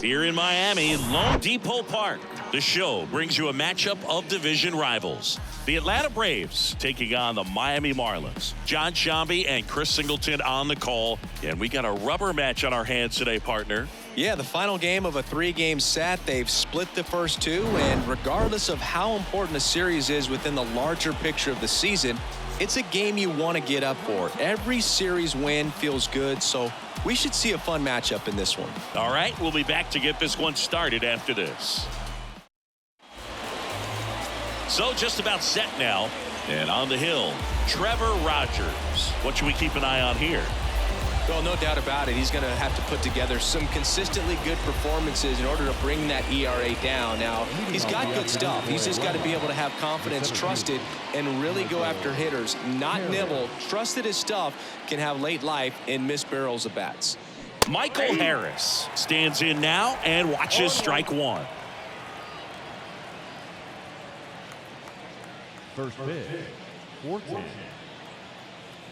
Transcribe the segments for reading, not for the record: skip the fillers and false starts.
Here in Miami, Lone Depot Park, the show brings you a matchup of division rivals. The Atlanta Braves taking on the Miami Marlins. John Shambi and Chris Singleton on the call. And we got a rubber match on our hands today, partner. Yeah, the final game of a 3-game set. They've split the first 2, and regardless of how important a series is within the larger picture of the season, it's a game you want to get up for. Every series win feels good, so we should see a fun matchup in this one. All right, we'll be back to get this one started after this. So just about set now, and on the hill, Trevor Rogers. What should we keep an eye on here? Well, no doubt about it. He's going to have to put together some consistently good performances in order to bring that ERA down. Now, he's got good stuff. He's just got to be able to have confidence, trust it, and really go after hitters, not nibble. Trust that his stuff can have late life and miss barrels of bats. Michael Harris stands in now and watches strike one. First pitch, 4-10.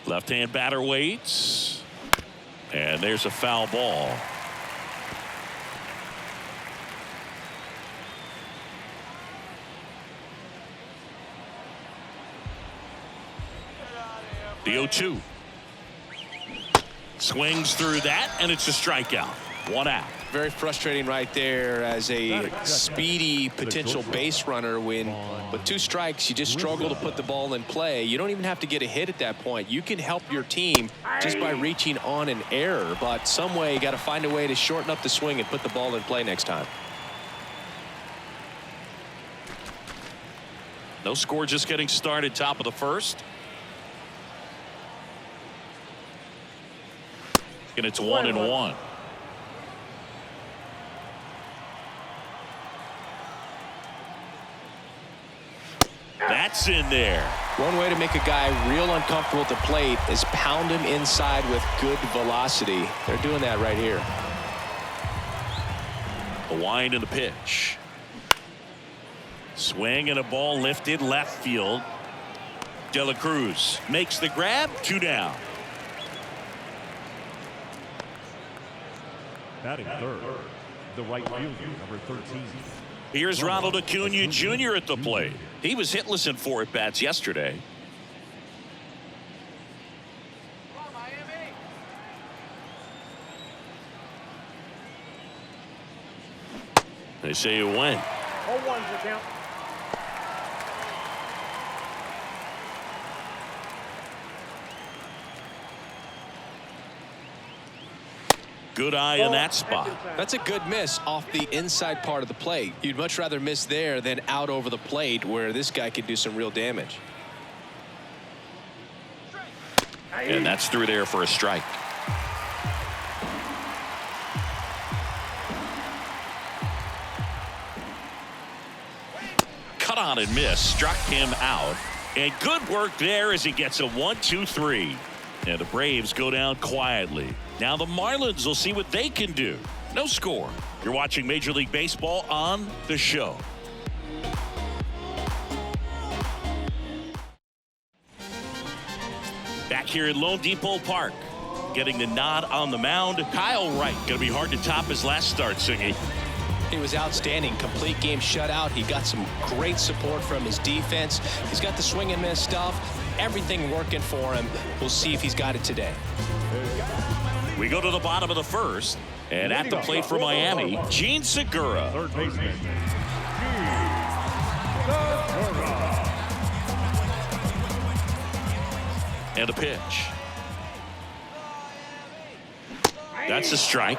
Left-hand batter waits. And there's a foul ball. The 0-2. Swings through that, and it's a strikeout. 1 out. Very frustrating right there as a speedy potential base runner when with 2 strikes you just struggle to put the ball in play. You don't even have to get a hit at that point. You can help your team just by reaching on an error, but some way you got to find a way to shorten up the swing and put the ball in play next time. No score, just getting started, top of the first. And it's 1-1. That's in there. One way to make a guy real uncomfortable at the plate is pound him inside with good velocity. They're doing that right here. A wind in the pitch. Swing and a ball lifted left field. De La Cruz makes the grab. 2 down. Batting third, the right fielder, number 13. Here's Ronald Acuna Jr. at the plate. He was hitless in 4 at-bats yesterday. They say you win. 0-1's the count. Good eye in that spot. That's a good miss off the inside part of the plate. You'd much rather miss there than out over the plate where this guy could do some real damage. And that's through there for a strike. Cut on and miss. Struck him out. And good work there as he gets a 1-2-3. And the Braves go down quietly. Now the Marlins will see what they can do. No score. You're watching Major League Baseball on the show. Back here at Lone Depot Park, getting the nod on the mound. Kyle Wright, going to be hard to top his last start, Singy. He was outstanding. Complete game shutout. He got some great support from his defense. He's got the swing and miss stuff. Everything working for him. We'll see if he's got it today. We go to the bottom of the first. And at the plate for Miami, Gene Segura. Third baseman, And a pitch. That's a strike.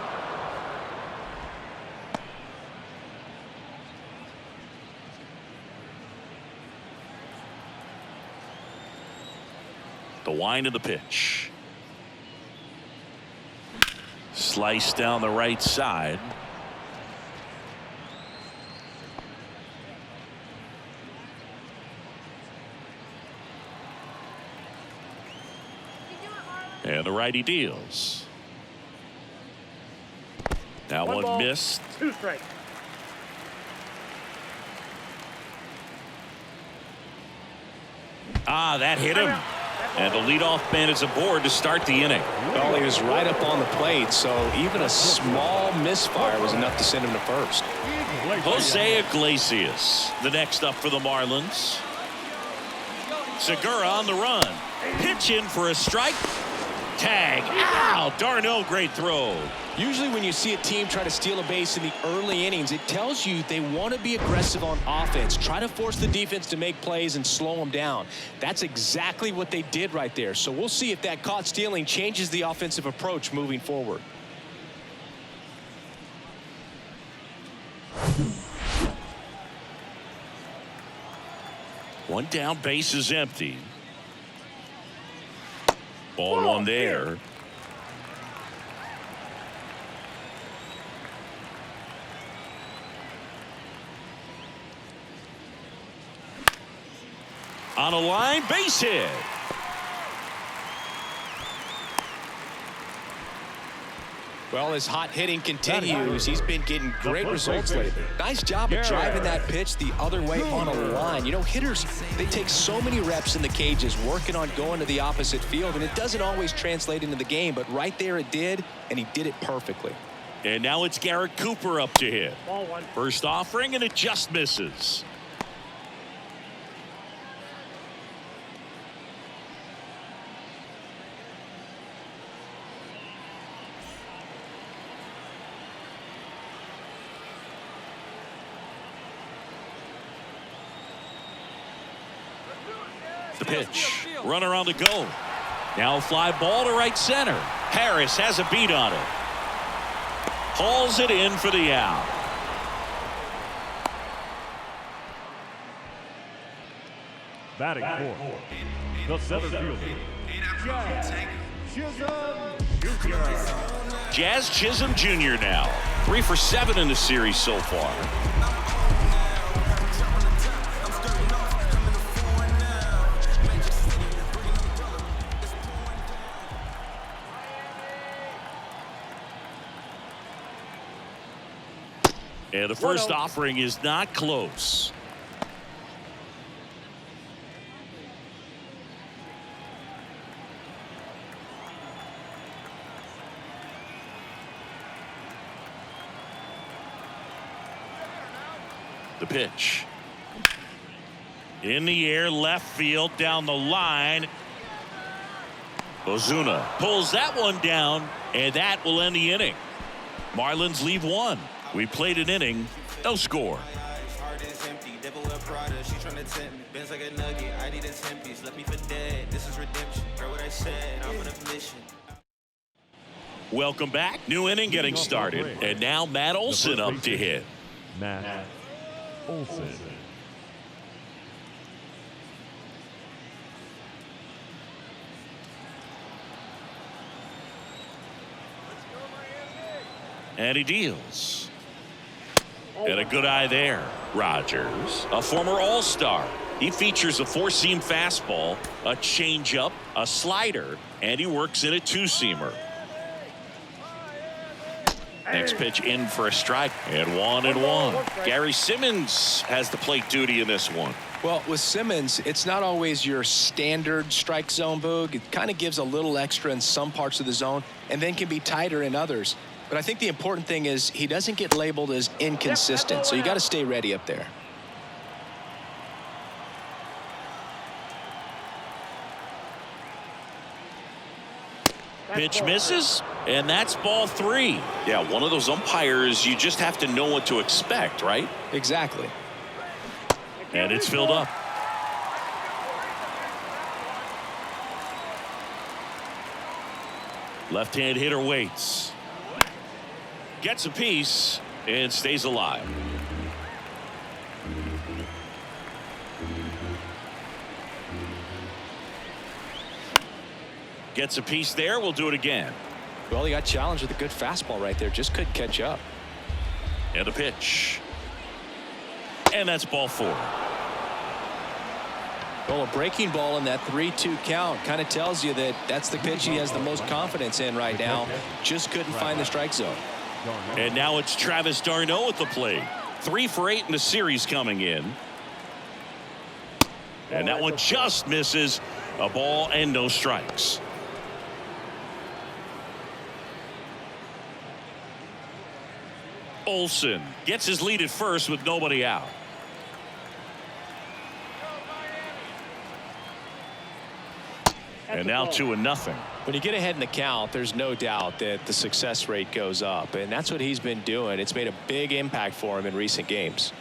The wind of the pitch. Slice down the right side. And the righty deals. Now one missed. 2 strikes. Ah, that hit him. And the leadoff man is aboard to start the inning. Well, he was right up on the plate, so even a small misfire was enough to send him to first. Jose Iglesias, the next up for the Marlins. Segura on the run. Pitch in for a strike. Tag. Ow! Darno, great throw. Usually when you see a team try to steal a base in the early innings, it tells you they want to be aggressive on offense. Try to force the defense to make plays and slow them down. That's exactly what they did right there. So we'll see if that caught stealing changes the offensive approach moving forward. One down, base is empty. Ball one there. On a line, base hit. Well, as hot hitting continues, he's been getting great results lately. Nice job of driving that pitch the other way on a line. You know, hitters, they take so many reps in the cages working on going to the opposite field, and it doesn't always translate into the game, but right there it did, and he did it perfectly. And now it's Garrett Cooper up to hit. First offering, and it just misses. The pitch. Runner on the go. Now fly ball to right center. Harris has a beat on it. Hauls it in for the out. Batting fourth, the center fielder, Jazz Chisholm Jr. now. 3 for 7 in the series so far. And the first offering is not close. The pitch. In the air, left field, down the line. Ozuna pulls that one down, and that will end the inning. Marlins leave 1. We played an inning, no score. Welcome back. New inning getting started. And now Matt Olson up to hit. Matt Olson. And he deals. And a good eye there. Rogers, a former All-Star. He features a 4-seam fastball, a changeup, a slider, and he works in a 2-seamer. Next pitch in for a strike, and 1-1. Gary Simmons has the plate duty in this one. Well, with Simmons, it's not always your standard strike zone, Boog. It kind of gives a little extra in some parts of the zone and then can be tighter in others. But I think the important thing is he doesn't get labeled as inconsistent, so you got to stay ready up there. Pitch misses, and that's ball 3. Yeah, one of those umpires, you just have to know what to expect, right? Exactly. And it's filled up. Left-hand hitter waits. Gets a piece and stays alive. Gets a piece there. We'll do it again. Well, he got challenged with a good fastball right there. Just couldn't catch up. And a pitch. And that's ball 4. Well, a breaking ball in that 3-2 count kind of tells you that that's the pitch he has the most confidence in right now. Just couldn't find the strike zone. And now it's Travis d'Arnaud at the plate. 3 for 8 in the series coming in. And that one just misses. A ball and no strikes. Olsen gets his lead at first with nobody out. And now 2-0. When you get ahead in the count, there's no doubt that the success rate goes up, and that's what he's been doing. It's made a big impact for him in recent games.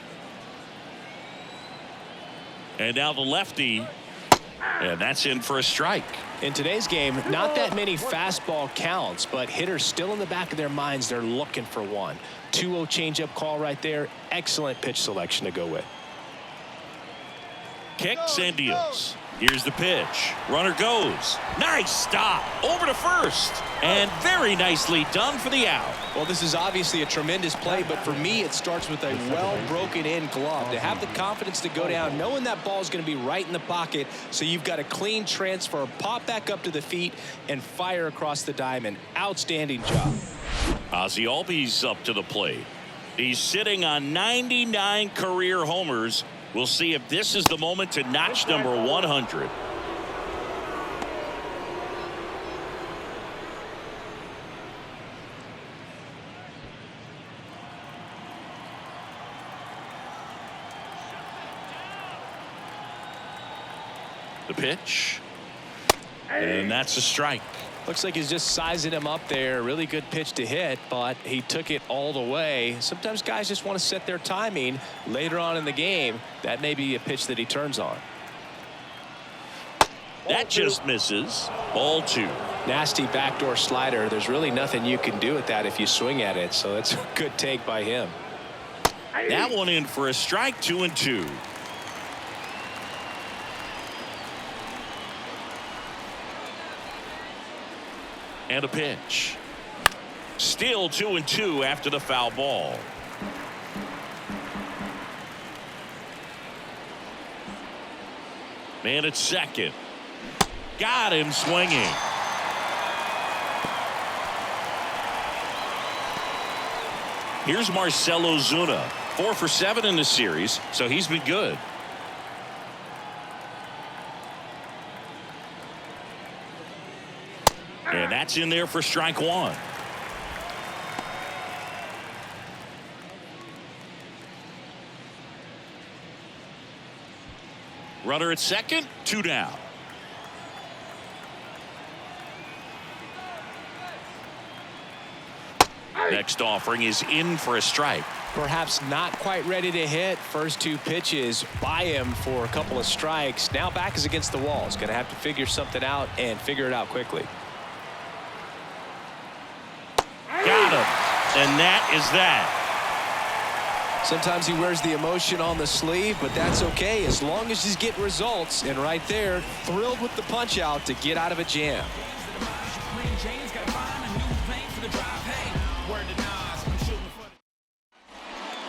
And now the lefty, and that's in for a strike. In today's game, not that many fastball counts, but hitters still in the back of their minds, they're looking for one. 2-0 changeup call right there. Excellent pitch selection to go with. Kicks and deals. Here's the pitch. Runner goes. Nice stop. Over to first. And very nicely done for the out. Well, this is obviously a tremendous play, but for me, it starts with a well broken in glove. To have the confidence to go down, knowing that ball is going to be right in the pocket, so you've got a clean transfer, pop back up to the feet, and fire across the diamond. Outstanding job. Ozzie Albies up to the plate. He's sitting on 99 career homers. We'll see if this is the moment to notch number 100. The pitch. And that's a strike. Looks like he's just sizing him up there. Really good pitch to hit, but he took it all the way. Sometimes guys just want to set their timing later on in the game. That may be a pitch that he turns on. That just misses. Ball 2. Nasty backdoor slider. There's really nothing you can do with that if you swing at it, so it's a good take by him. That one in for a strike. 2-2. And a pitch. Still 2-2 after the foul ball. Man at second. Got him swinging. Here's Marcell Ozuna. 4 for 7 in the series, so he's been good. And that's in there for strike 1. Runner at second, 2 down. Next offering is in for a strike. Perhaps not quite ready to hit. First 2 pitches by him for a couple of strikes. Now back is against the wall. He's going to have to figure something out and figure it out quickly. Got him. And that is that. Sometimes he wears the emotion on the sleeve, but that's okay as long as he's getting results. And right there, thrilled with the punch out to get out of a jam.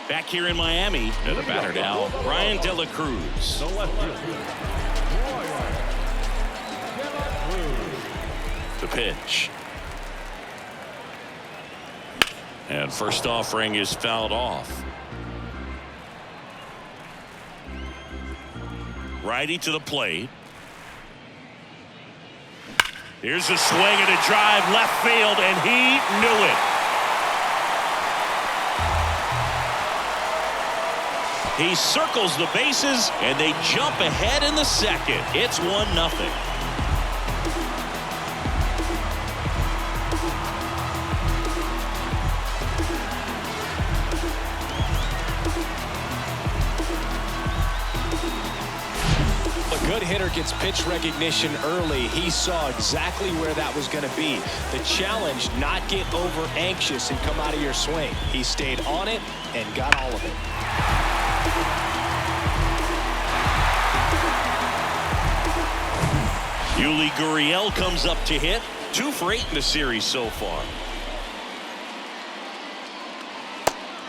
Back here in Miami, and the batter now, Brian De La Cruz. The left fielder, The pitch. And first offering is fouled off. Righty to the plate. Here's a swing and a drive left field, and he knew it. He circles the bases, and they jump ahead in the second. It's 1-0. A good hitter gets pitch recognition early. He saw exactly where that was going to be. The challenge, not get over anxious and come out of your swing. He stayed on it and got all of it. Yuli Gurriel comes up to hit. 2 for 8 in the series so far.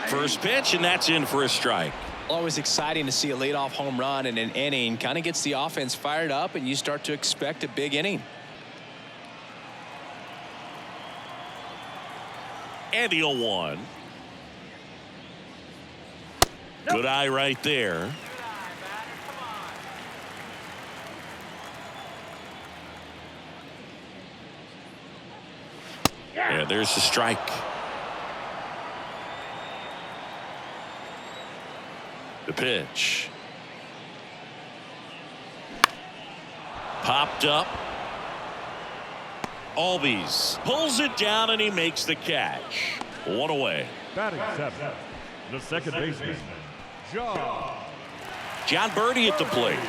First pitch, and that's in for a strike. Always exciting to see a leadoff home run in an inning. Kind of gets the offense fired up, and you start to expect a big inning. And the 0-1. Good eye right there. And there's the strike. The pitch. Popped up. Albies pulls it down and he makes the catch. One away. Batting seven, the second baseman, John Birdie at the plate.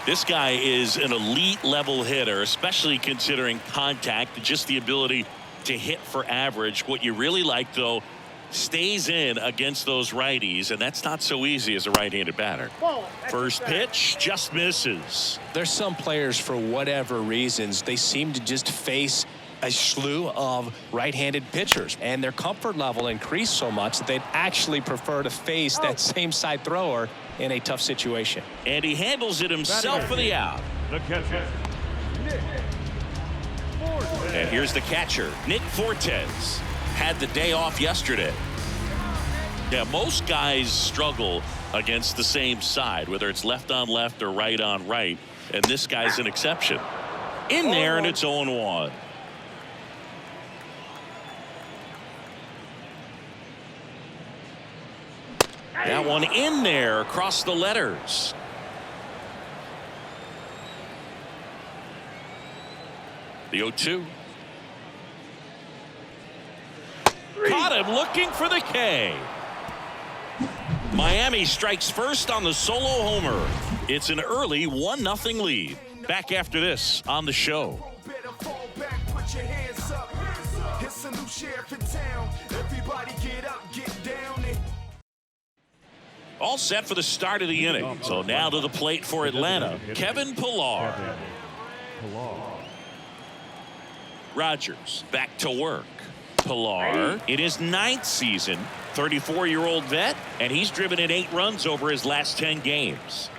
This guy is an elite level hitter, especially considering contact and just the ability to hit for average. What you really like, though, stays in against those righties, and that's not so easy as a right-handed batter. First pitch just misses. There's some players, for whatever reasons, they seem to just face a slew of right-handed pitchers, and their comfort level increased so much that they'd actually prefer to face that same side thrower in a tough situation. And he handles it himself for the out. the catcher, Nick Fortes. And here's the catcher, Nick Fortes. Had the day off yesterday. Yeah, most guys struggle against the same side, whether it's left on left or right on right, and this guy's an exception. In there, and it's 0-1. That one in there across the letters. The 0-2. Caught him looking for the K. Miami strikes first on the solo homer. It's an early 1-0 lead. Back after this on the show. All set for the start of the inning. So now to the plate for Atlanta, Kevin Pillar. Rogers back to work. Pillar in his 9th season, 34-year-old vet, and he's driven in 8 runs over his last 10 games.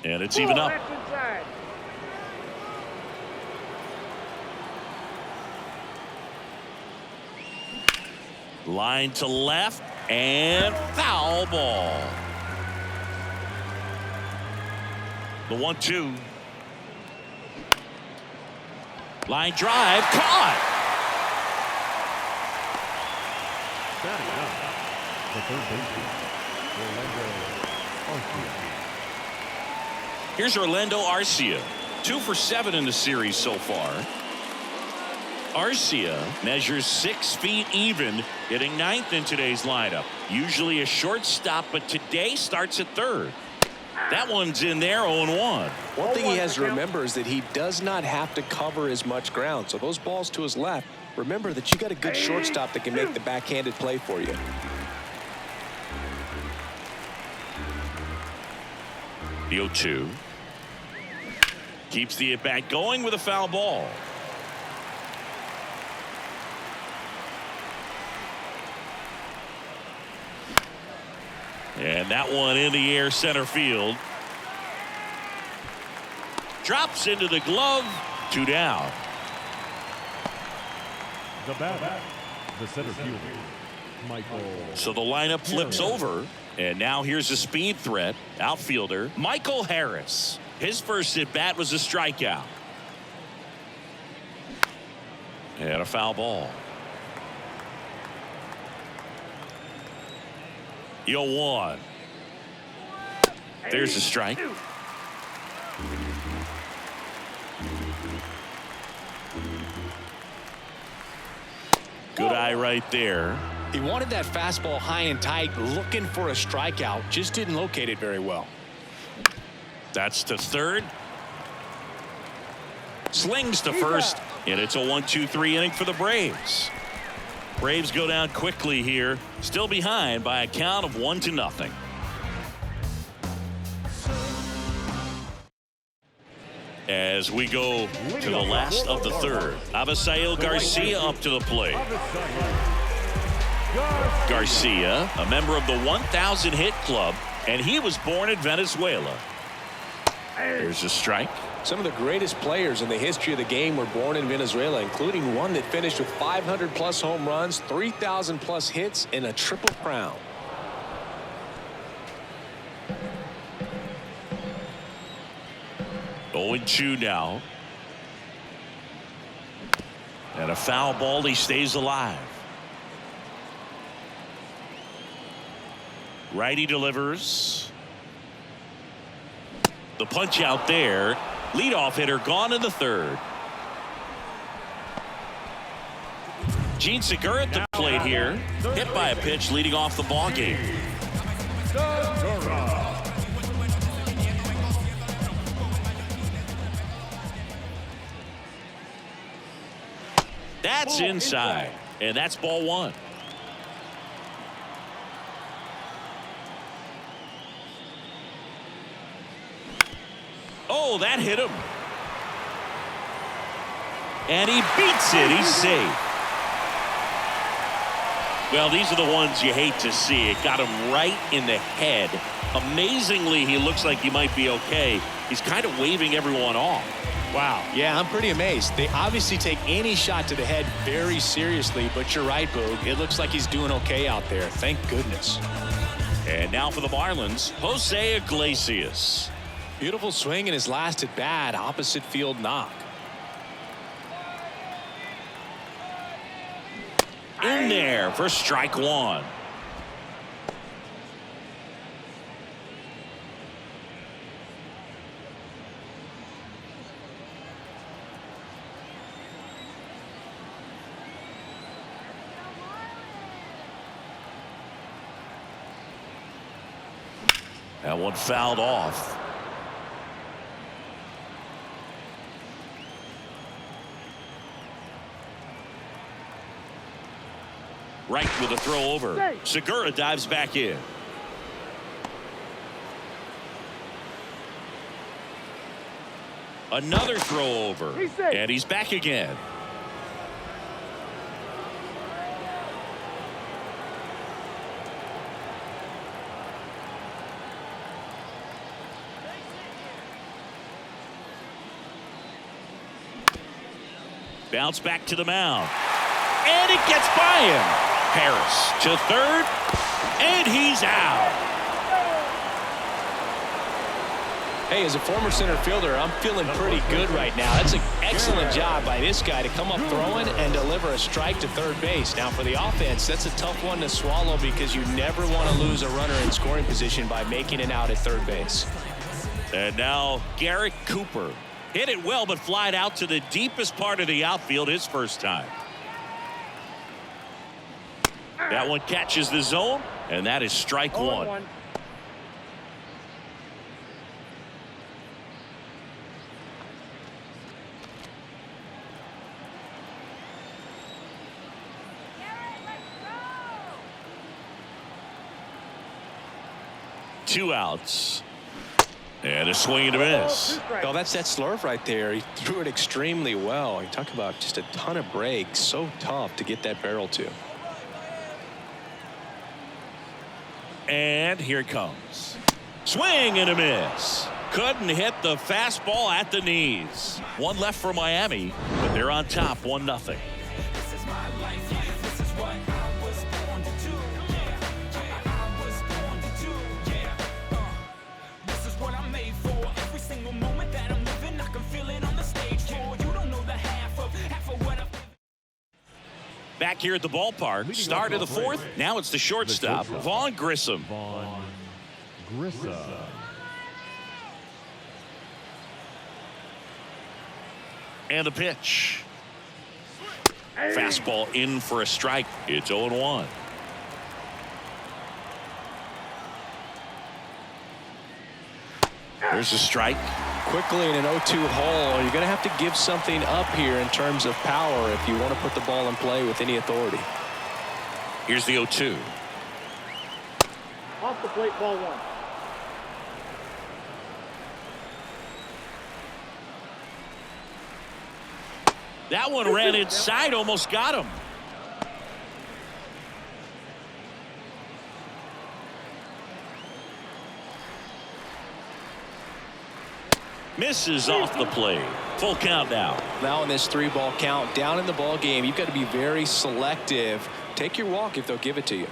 And it's even up. Line to left and foul ball. The 1-2. Line drive caught. The third baseman, Here's Orlando Arcia, 2 for 7 in the series so far. Arcia measures 6 feet even, hitting 9th in today's lineup. Usually a shortstop, but today starts at 3rd. That one's in there, 0-1. One thing he has to remember is that he does not have to cover as much ground. So those balls to his left, remember that you got a good shortstop that can make the backhanded play for you. The 0-2. Keeps the at-bat going with a foul ball. And that one in the air center field. Drops into the glove. 2 down. the batter, the center fielder, Michael. So the lineup flips over, and now here's a speed threat. Outfielder Michael Harris. His first at bat was a strikeout. And a foul ball. The 0-1. There's a strike. Good eye right there. He wanted that fastball high and tight, looking for a strikeout, just didn't locate it very well. That's to third. Slings to first, and it's a 1-2-3 inning for the Braves. Braves go down quickly here, still behind by a count of 1-0. As we go to the last of the third, Avisail Garcia up to the plate. Garcia, a member of the 1,000 hit club, and he was born in Venezuela. There's a strike. Some of the greatest players in the history of the game were born in Venezuela, including one that finished with 500+ home runs, 3,000+ hits, and a triple crown. Oh, 0-2 now. And a foul ball. He stays alive. Righty delivers. The punch out there. Leadoff hitter gone in the third. Gene Segura at the plate here. Hit by a pitch leading off the ball game. That's inside. And that's ball one. Oh, that hit him. And he beats it. He's safe. Well, these are the ones you hate to see. It got him right in the head. Amazingly, he looks like he might be okay. He's kind of waving everyone off. Wow. Yeah, I'm pretty amazed. They obviously take any shot to the head very seriously, but you're right, Boog. It looks like he's doing okay out there. Thank goodness. And now for the Marlins, Jose Iglesias. Beautiful swing in his last at bat. Opposite field knock. In there for strike one. That one fouled off. Right with a throw over. Segura dives back in. Another throw over. And he's back again. Bounce back to the mound. And it gets by him. Harris to third. And he's out. Hey, as a former center fielder, I'm feeling pretty good right now. That's an excellent job by this guy to come up throwing and deliver a strike to third base. Now, for the offense, that's a tough one to swallow because you never want to lose a runner in scoring position by making it out at third base. And now Garrett Cooper. Hit it well, but flied out to the deepest part of the outfield his first time. That one catches the zone, and that is strike one. Two outs. And a swing and a miss. Well, that's that slurve right there. He threw it extremely well. You talk about just a ton of breaks. So tough to get that barrel to. And here it comes. Swing and a miss. Couldn't hit the fastball at the knees. One left for Miami, but they're on top 1-0. Back here at the ballpark, start of the fourth. Now it's the shortstop, Vaughn Grissom. And the pitch. Fastball in for a strike. It's 0-1. There's a strike. Quickly in an 0-2 hole, you're going to have to give something up here in terms of power if you want to put the ball in play with any authority. Here's the 0-2. Off the plate, ball one. That one ran inside, almost got him. Misses off the plate. Full count now. Now in this 3-ball count, down in the ball game, you've got to be very selective. Take your walk if they'll give it to you.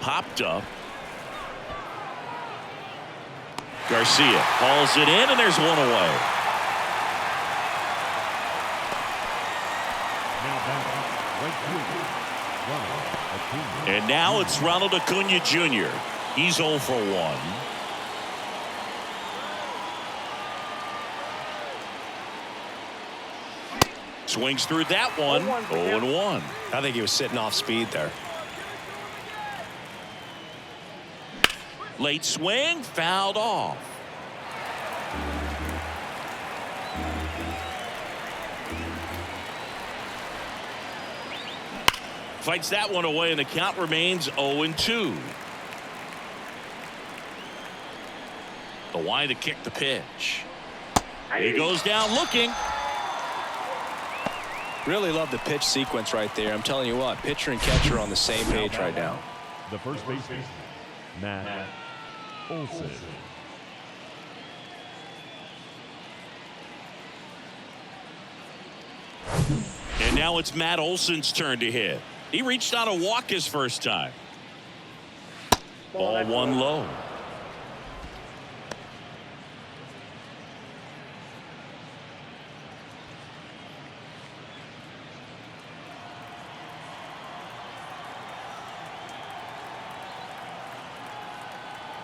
Popped up. Garcia hauls it in, and there's one away. Now back, right fielder, Ronald Acuna. And now it's Ronald Acuna Jr. He's 0 for 1. Swings through that one. 0-1. I think he was sitting off speed there. Late swing, fouled off. Fights that one away, and the count remains 0-2. The wind to kick the pitch. He goes down looking. Really love the pitch sequence right there. I'm telling you what, pitcher and catcher are on the same page right now. The first baseman, Matt Olson. And now it's Matt Olson's turn to hit. He reached out a walk his first time. Ball one low.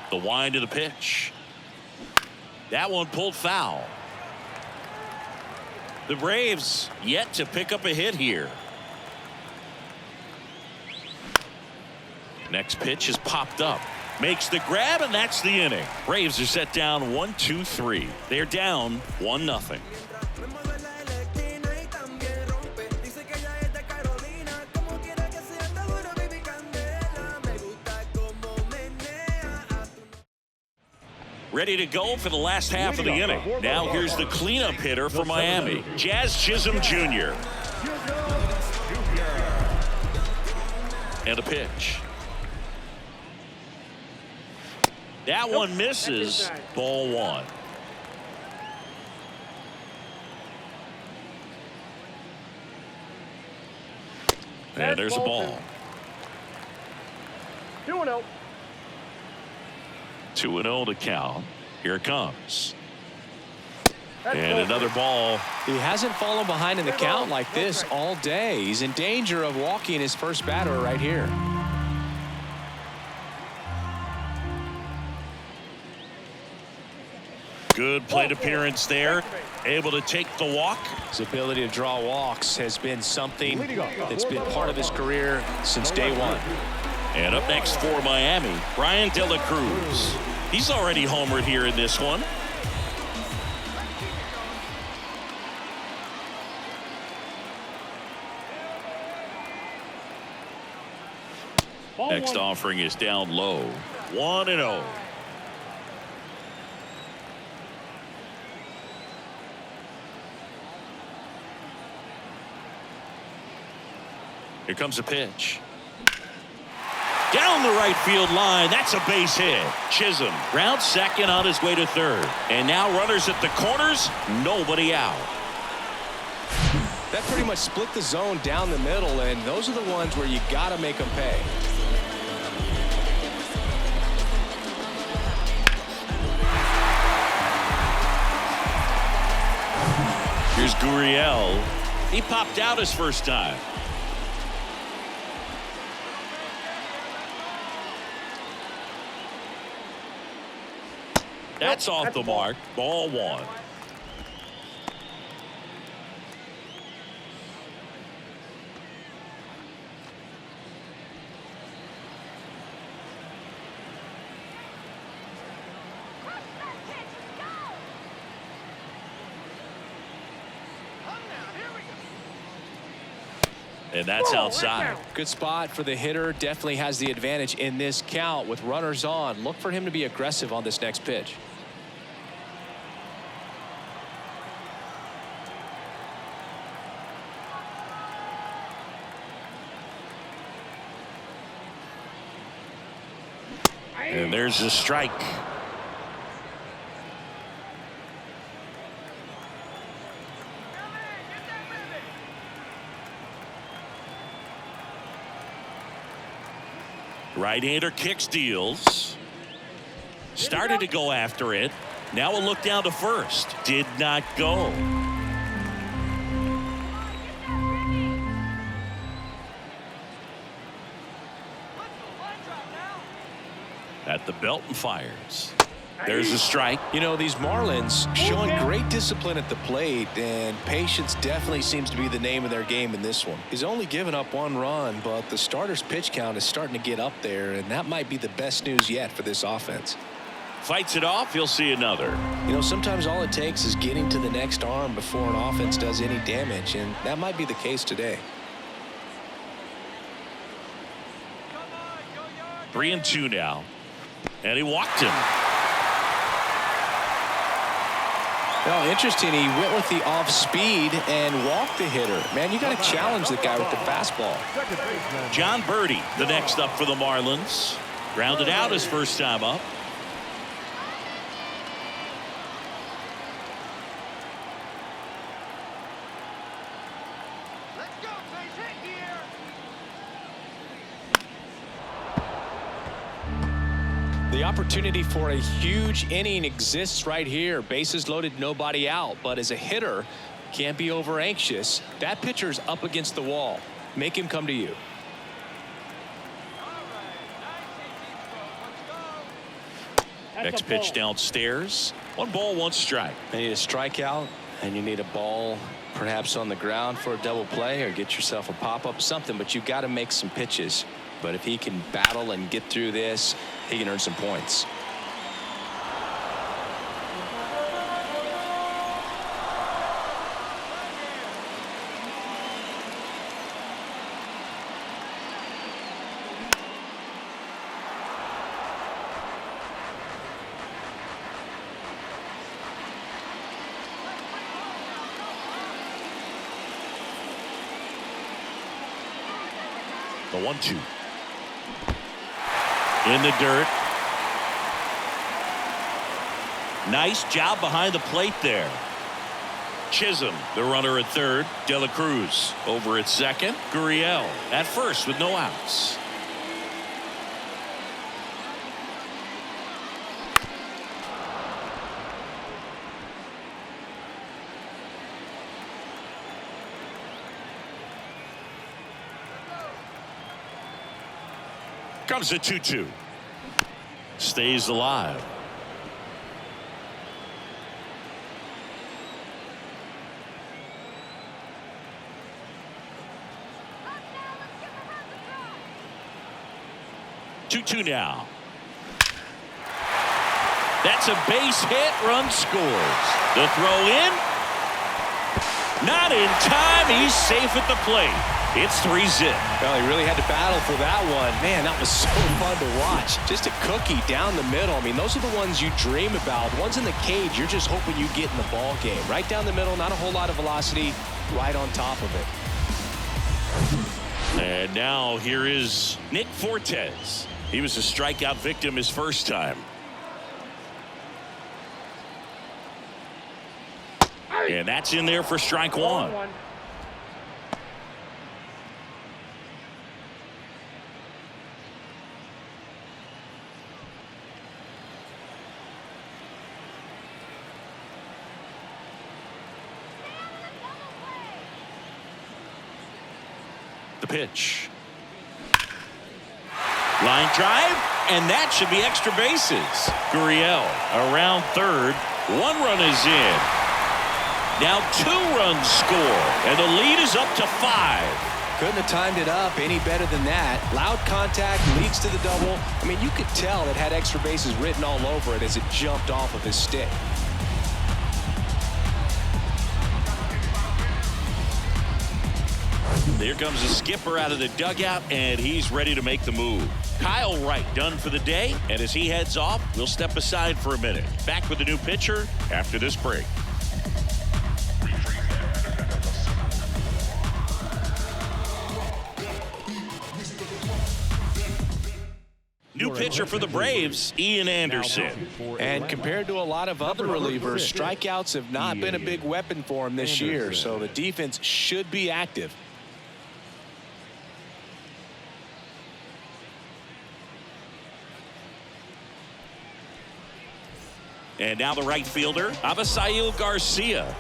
The wind of the pitch. That one pulled foul. The Braves yet to pick up a hit here. Next pitch is popped up. Makes the grab, and that's the inning. Braves are set down 1-2-3. They're down 1-0. Ready to go for the last half of the inning. Now here's the cleanup hitter for Miami, Jazz Chisholm Jr. And a pitch. That one misses. Ball one. And there's a ball. 2-0. 2-0 to count. Here it comes. And another ball. He hasn't fallen behind in the count like this all day. He's in danger of walking his first batter right here. Good plate appearance there. Able to take the walk. His ability to draw walks has been something that's been part of his career since day one. And up next for Miami, Brian De La Cruz. He's already homered here in this one. Next offering is down low. 1-0. Here comes a pitch. Down the right field line. That's a base hit. Chisholm rounds second on his way to third. And now runners at the corners. Nobody out. That pretty much split the zone down the middle, and those are the ones where you got to make them pay. Here's Gurriel. He popped out his first time. That's off the mark. Ball one. And that's outside. Good spot for the hitter. Definitely has the advantage in this count with runners on. Look for him to be aggressive on this next pitch. And there's a strike. Right-hander kicks, deals. Started to go after it. Now a look down to first. Did not go. at the belt and fires. There's a strike. You know, these Marlins showing great discipline at the plate, and patience definitely seems to be the name of their game in this one. He's only given up 1 run, but the starter's pitch count is starting to get up there, and that might be the best news yet for this offense. Fights it off. He'll see another. You know, sometimes all it takes is getting to the next arm before an offense does any damage, and that might be the case today. 3-2 now. And he walked him. Well, interesting. He went with the off speed and walked the hitter. Man, you got to challenge the guy with the fastball. John Birdie, the next up for the Marlins. Grounded out his first time up. The opportunity for a huge inning exists right here. Bases loaded, nobody out. But as a hitter, can't be over anxious. That pitcher's up against the wall. Make him come to you. Next pitch downstairs. 1 ball, 1 strike. You need a strikeout, and you need a ball perhaps on the ground for a double play, or get yourself a pop-up, something. But you've got to make some pitches. But if he can battle and get through this, he can earn some points. The 1-2. In the dirt. Nice job behind the plate there. Chisholm, the runner at third. De La Cruz over at second. Gurriel at first with no outs. Comes the 2-2. Stays alive. Two now. That's a base hit. Run scores. The throw in. Not in time. He's safe at the plate. It's 3-zip. Well, he really had to battle for that one. Man, that was so fun to watch. Just a cookie down the middle. I mean, those are the ones you dream about. Ones in the cage, you're just hoping you get in the ball game. Right down the middle, not a whole lot of velocity, right on top of it. And now here is Nick Fortes. He was a strikeout victim his first time. And that's in there for strike 1. The pitch. Line drive, and that should be extra bases. Gurriel around third. 1 run is in. Now 2 runs score, and the lead is up to 5. Couldn't have timed it up any better than that. Loud contact leads to the double. I mean, you could tell it had extra bases written all over it as it jumped off of his stick. There comes the skipper out of the dugout, and he's ready to make the move. Kyle Wright done for the day, and as he heads off, we'll step aside for a minute. Back with the new pitcher after this break. New pitcher for the Braves, Ian Anderson. And compared to a lot of other relievers, strikeouts have not been a big weapon for him this year, so the defense should be active. And now the right fielder, Avisail Garcia.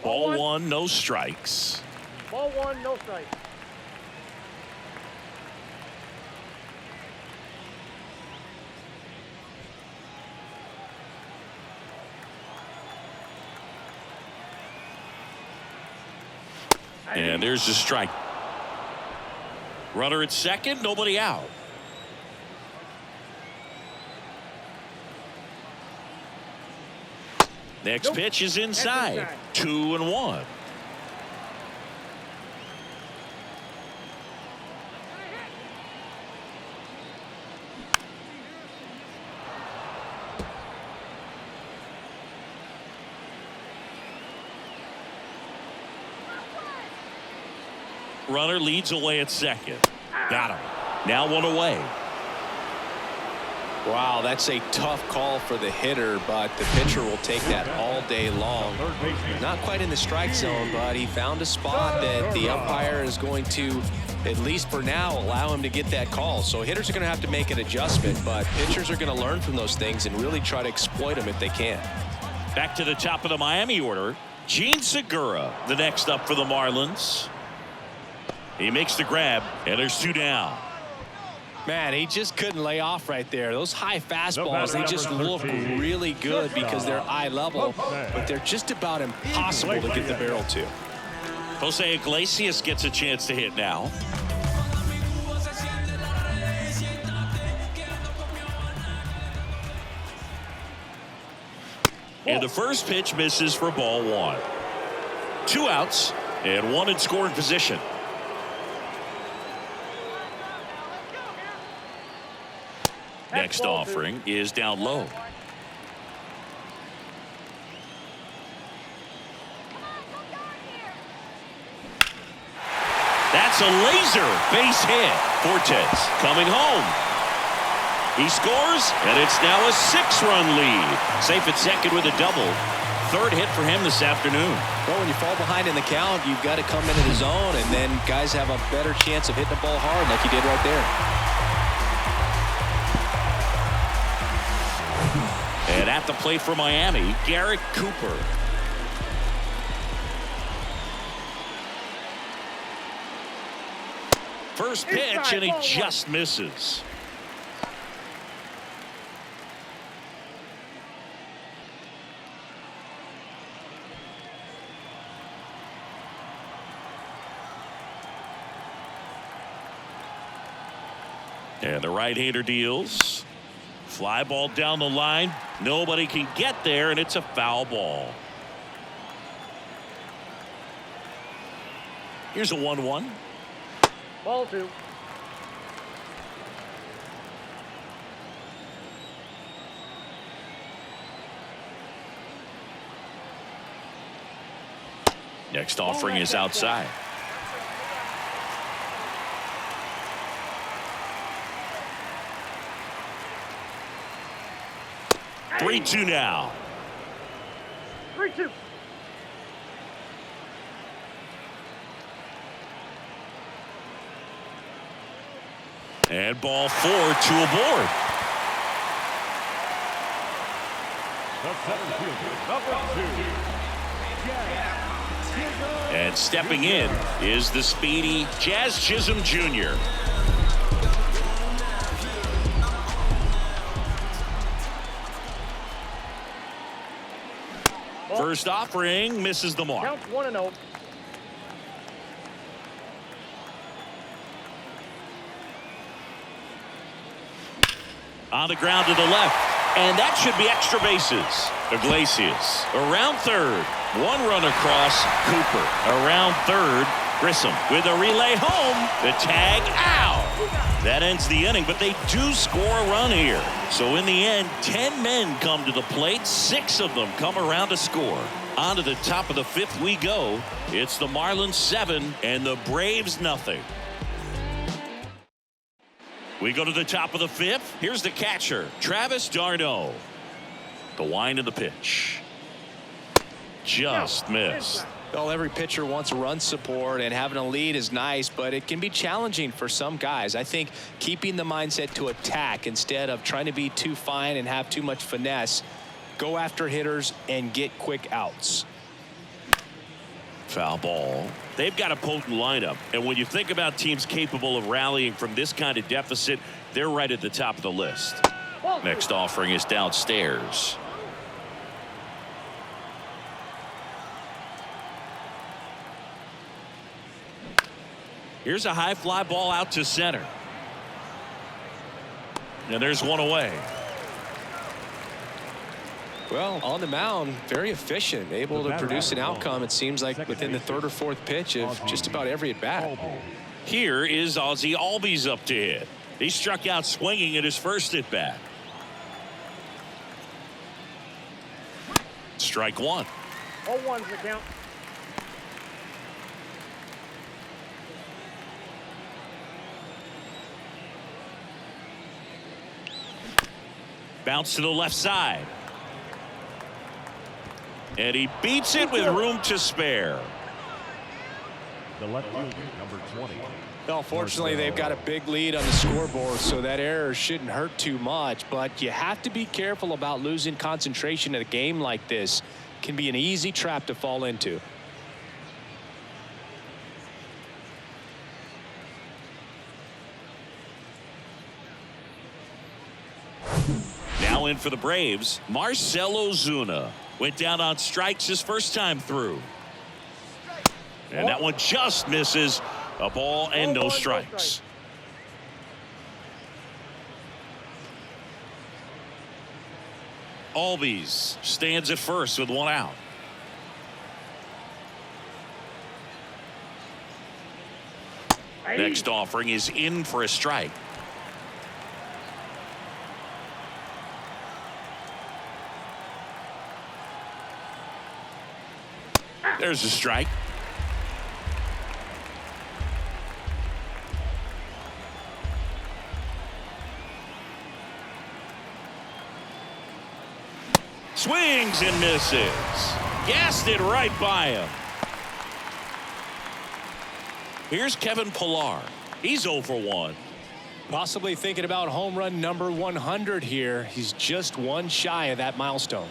Ball 1, no strikes. Ball 1, no strikes. And there's the strike. Runner at second, nobody out. Next pitch is inside. 2-1. Runner leads away at second. Got him. Now one away. Wow, that's a tough call for the hitter, but the pitcher will take that all day long. Not quite in the strike zone, but he found a spot that the umpire is going to, at least for now, allow him to get that call. So hitters are going to have to make an adjustment, but pitchers are going to learn from those things and really try to exploit them if they can. Back to the top of the Miami order. Gene Segura, the next up for the Marlins. He makes the grab, and there's 2 down. Man, he just couldn't lay off right there. Those high fastballs, they just look really good because they're eye level, but they're just about impossible to get the barrel to. Jose Iglesias gets a chance to hit now. And the first pitch misses for ball 1. 2 outs and 1 in scoring position. Next offering is down low. That's a laser base hit. Fortes coming home. He scores, and it's now a 6-run lead. Safe at second with a double. 3rd hit for him this afternoon. Well, when you fall behind in the count, you've got to come into the zone, and then guys have a better chance of hitting the ball hard like he did right there. And at the plate for Miami, Garrett Cooper. First pitch, and he just misses. And the right-hander deals. Fly ball down the line. Nobody can get there, and it's a foul ball. Here's a 1-1. Ball 2. Next offering is outside. Three 3-2 now. 3-2. And ball 4, 2 aboard. The center fielder, number 2. And stepping in is the speedy Jazz Chisholm Jr. First offering misses the mark. Counts 1-0. On the ground to the left, and that should be extra bases. Iglesias around third, 1 run across. Cooper around third. Grissom with a relay home. The tag out. That ends the inning, but they do score a run here. So in the end, 10 men come to the plate. 6 of them come around to score. On to the top of the 5th we go. It's the Marlins 7 and the Braves nothing. We go to the top of the 5th. Here's the catcher, Travis d'Arnaud. The wind of the pitch. Just missed. Well, every pitcher wants run support, and having a lead is nice, but it can be challenging for some guys. I think keeping the mindset to attack instead of trying to be too fine and have too much finesse, go after hitters and get quick outs. Foul ball. They've got a potent lineup, and when you think about teams capable of rallying from this kind of deficit, they're right at the top of the list. Next offering is downstairs. Here's a high fly ball out to center. And there's one away. Well, on the mound, very efficient, able to produce an outcome, it seems like, within the third or fourth pitch of just about every at-bat. Here is Ozzie Albies up to hit. He struck out swinging at his first at-bat. Strike one. 0-1's the count. Bounce to the left side. And he beats it with room to spare. The left fielder, number 20. Well, fortunately, they've got a big lead on the scoreboard, so that error shouldn't hurt too much. But you have to be careful about losing concentration in a game like this. It can be an easy trap to fall into. Now in for the Braves, Marcell Ozuna. Went down on strikes his first time through. And that one just misses. A ball and no strikes. Albies stands at first with one out. Next offering is in for a strike. There's a strike. Swings and misses. Gassed it right by him. Here's Kevin Pillar. He's 0 for 1. Possibly thinking about home run number 100 here. He's just one shy of that milestone.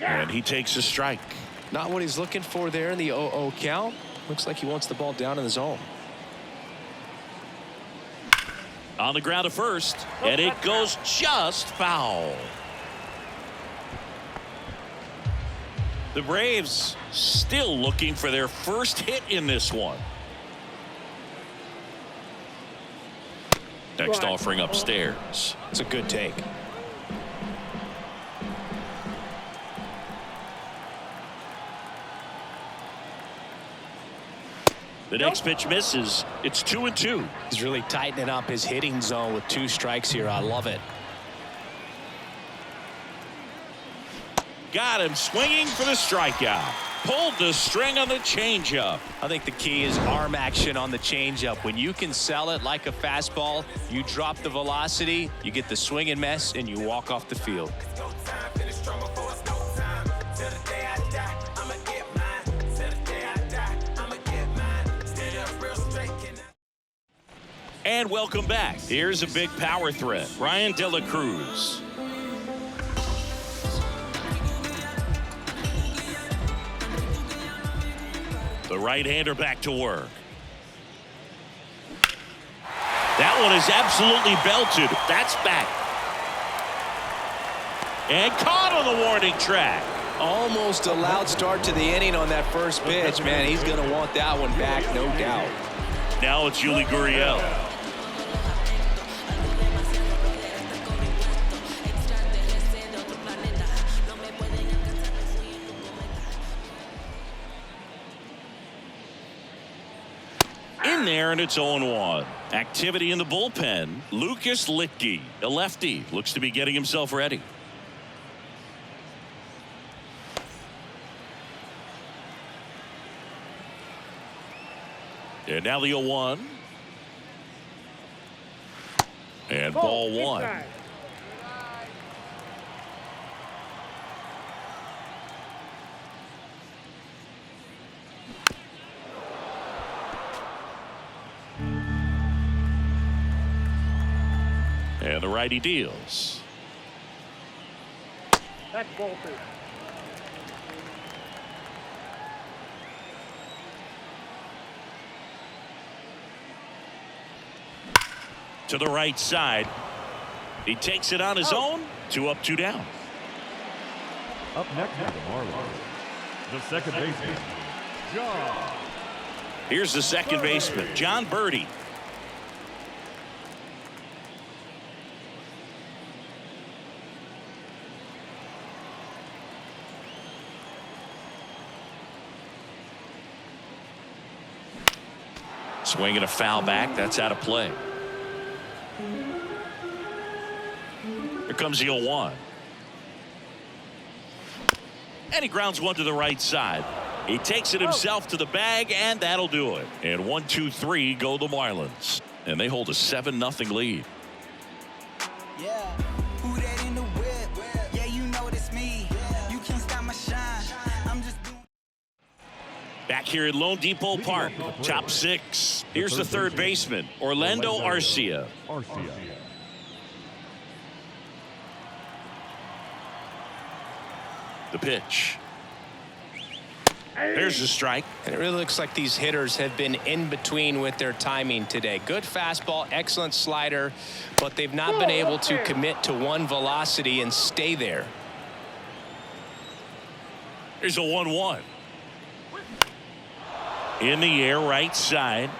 And he takes a strike. Not what he's looking for there in the 0-0 count. Looks like he wants the ball down in the zone. On the ground at first, and it goes just foul. The Braves still looking for their first hit in this one. Next offering upstairs. It's a good take. The next pitch misses. It's 2-2. He's really tightening up his hitting zone with 2 strikes here. I love it. Got him swinging for the strikeout. Pulled the string on the changeup. I think the key is arm action on the changeup. When you can sell it like a fastball, you drop the velocity, you get the swing and miss, and you walk off the field. And welcome back. Here's a big power threat. Ryan De La Cruz. The right-hander back to work. That one is absolutely belted. That's back. And caught on the warning track. Almost a loud start to the inning on that first pitch. Man, he's going to want that one back, no doubt. Now it's Yuli Gurriel. In there, and it's 0-1. Activity in the bullpen. Lucas Litke, a lefty, looks to be getting himself ready. And now the 0-1. And ball 1. And the righty deals. That's ball 2. To the right side. He takes it on his own. 2 up, 2 down. Up next for the Marlins, the second baseman, John. Here's the second baseman, John Birdie. Swinging a foul back. That's out of play. Here comes the 0-1. And he grounds one to the right side. He takes it himself to the bag, and that'll do it. And 1-2-3 go the Marlins. And they hold a 7-0 lead. Yeah, who that in the whip? Yeah, you know it's me. You can't stop my shine. I'm just doing. Back here at Lone Depot Park, top 6. Here's the third baseman, Orlando Arcia. The pitch. There's the strike. And it really looks like these hitters have been in between with their timing today. Good fastball, excellent slider, but they've not been able to commit to one velocity and stay there. There's a 1-1. In the air, right side.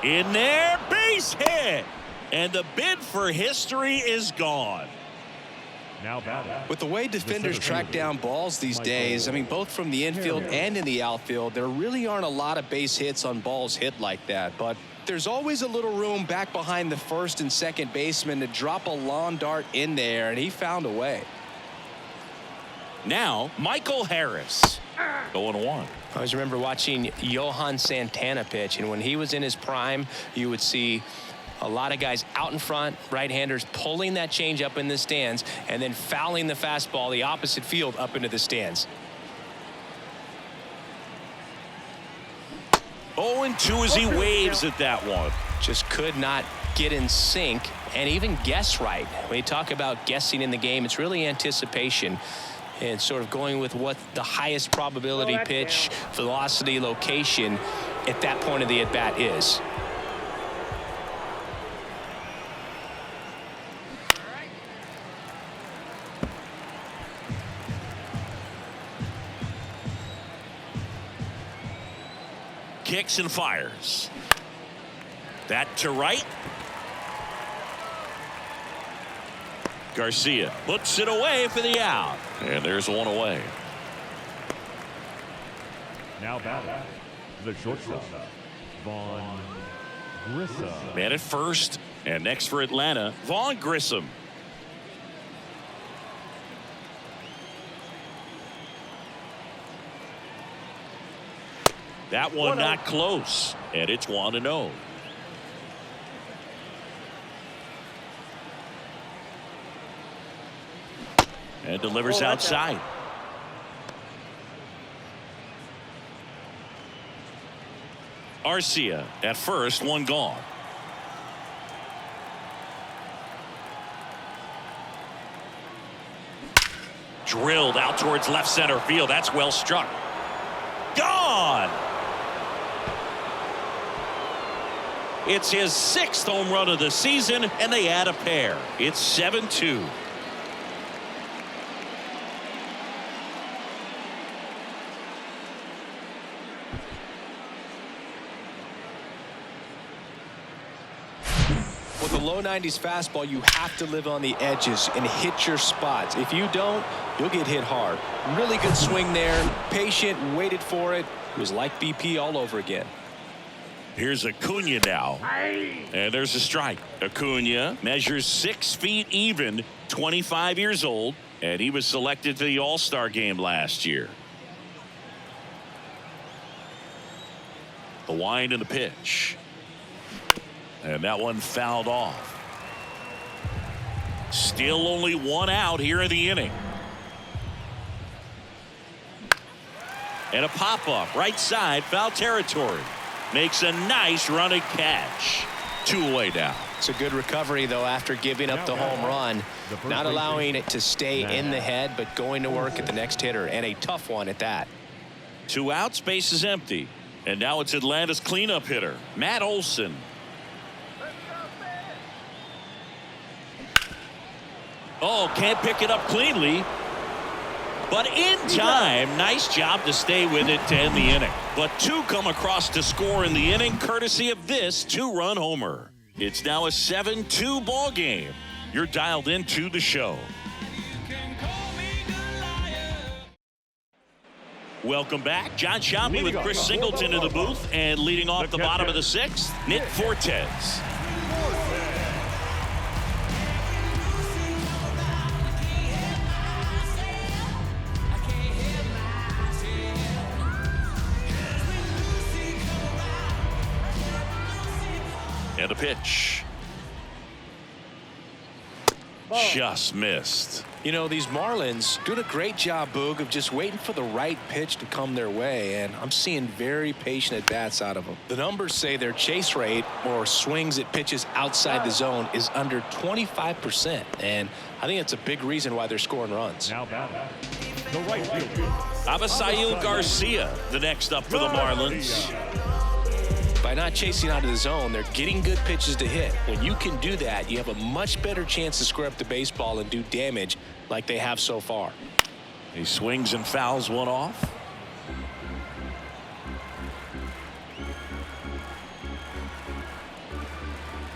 In there, base hit. And the bid for history is gone. Now batting. With the way defenders track down balls these days, I mean, both from the infield and in the outfield, there really aren't a lot of base hits on balls hit like that. But there's always a little room back behind the first and second baseman to drop a lawn dart in there, and he found a way. Now, Michael Harris. 0-1. I always remember watching Johan Santana pitch, and when he was in his prime, you would see a lot of guys out in front, right-handers pulling that change up in the stands and then fouling the fastball the opposite field up into the stands. 0-2 as he waves at that one. Just could not get in sync and even guess right. When you talk about guessing in the game, it's really anticipation and sort of going with what the highest probability pitch, velocity, location at that point of the at-bat is. Kicks and fires. That to right. Garcia puts it away for the out. And there's one away. Now batting, the shortstop, Vaughn Grissom. Man at first. And next for Atlanta, Vaughn Grissom. That one not close, and it's 1-0. And delivers outside. Arcia at first, one gone. Drilled out towards left center field. That's well struck. Gone. It's his 6th home run of the season, and they add a pair. It's 7-2. With the low 90s fastball, you have to live on the edges and hit your spots. If you don't, you'll get hit hard. Really good swing there. Patient, waited for it. It was like BP all over again. Here's Acuna now. And there's a strike. Acuna measures 6 feet even, 25 years old, and he was selected to the All-Star game last year. The wind and the pitch. And that one fouled off. Still only one out here in the inning. And a pop-up right side, foul territory. Makes a nice running catch. 2 away now. It's a good recovery, though, after giving up the home run. Not allowing it to stay in the head, but going to work at the next hitter, and a tough one at that. 2 outs, base is empty. And now it's Atlanta's cleanup hitter, Matt Olson. Oh, can't pick it up cleanly. but in time. Nice job to stay with it to end the inning. But two come across to score in the inning, courtesy of this two-run homer. It's now a 7-2 ball game. You're dialed into the show. Welcome back. John Shambi with Chris Singleton in the booth, and leading off the bottom of the sixth, Nick Fortes. And a pitch. Just missed. You know, these Marlins doing a great job, Boog, of just waiting for the right pitch to come their way, and I'm seeing very patient at-bats out of them. The numbers say their chase rate, or swings at pitches outside the zone, is under 25%, and I think it's a big reason why they're scoring runs. Now batting, the right fielder. Avisail Garcia, the next up for the Marlins. By not chasing out of the zone, they're getting good pitches to hit. When you can do that, you have a much better chance to square up the baseball and do damage like they have so far. He swings and fouls one off.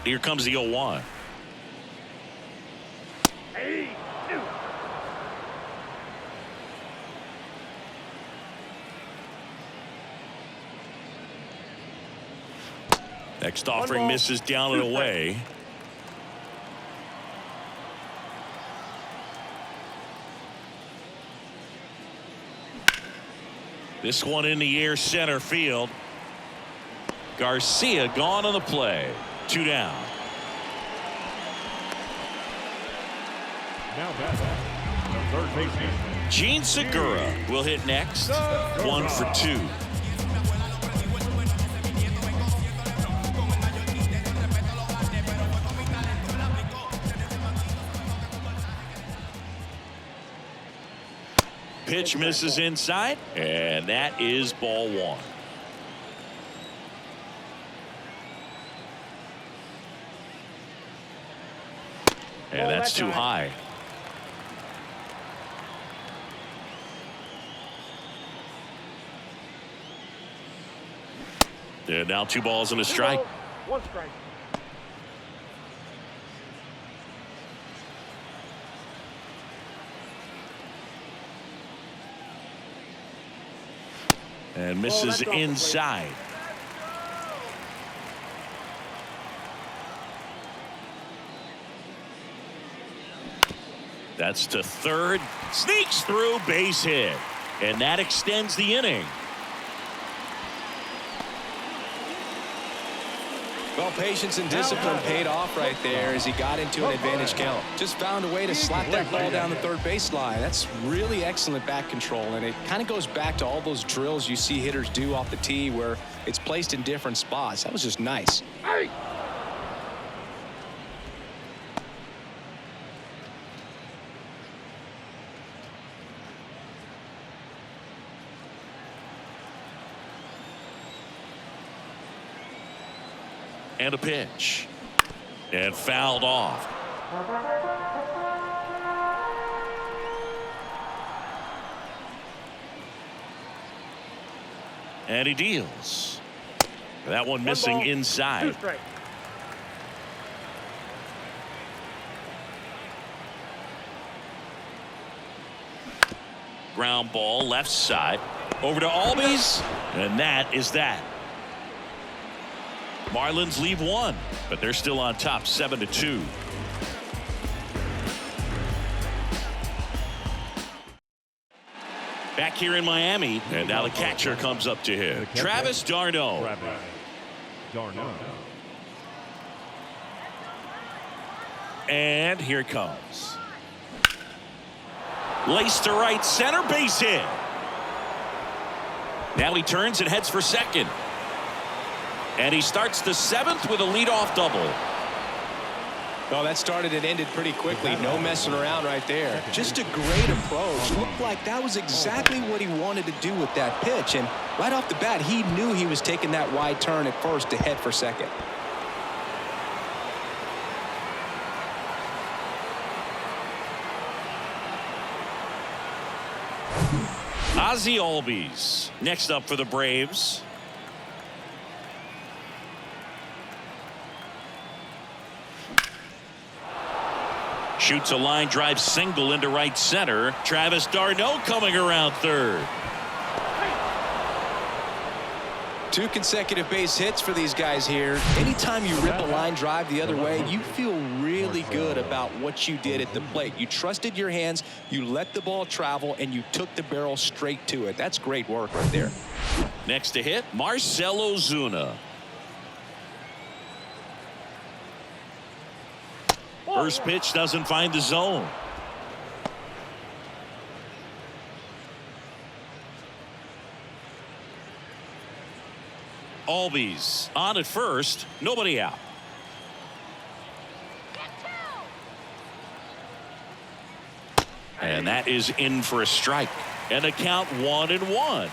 Here comes the 0-1. Next offering misses down and away. This one in the air, center field. Garcia gone on the play. 2 down. Now batting, third baseman. Gene Segura will hit next. 1 for 2. Pitch misses inside, and that is ball 1. And that's too high. And now 2 balls and a strike. 1 strike. And misses inside. That's to third. Sneaks through, base hit. And that extends the inning. Well, patience and discipline paid off right there as he got into an advantage count. Just found a way to slap that ball down the third baseline. That's really excellent back control, and it kind of goes back to all those drills you see hitters do off the tee where it's placed in different spots. That was just nice. Hey! And a pitch. And fouled off. And he deals. That one missing ball, inside. 2 strikes. Ground ball left side. Over to Albies. And that is that. Marlins leave 1, but they're still on top 7-2. Back here in Miami, and now the catcher comes up to him. Travis d'Arnaud. And here it comes. Laced to right center, base hit. Now he turns and heads for second. And he starts the 7th with a leadoff double. Well, that started and ended pretty quickly. No messing around right there. Just a great approach. Looked like that was exactly what he wanted to do with that pitch. And right off the bat, he knew he was taking that wide turn at first to head for second. Ozzie Albies next up for the Braves. Shoots a line drive single into right center. Travis d'Arnaud coming around third. 2 consecutive base hits for these guys here. Anytime you rip a line drive the other way, you feel really good about what you did at the plate. You trusted your hands, you let the ball travel, and you took the barrel straight to it. That's great work right there. Next to hit, Marcell Ozuna. First pitch doesn't find the zone. Albies on at first, nobody out. And that is in for a strike. And a count 1-1.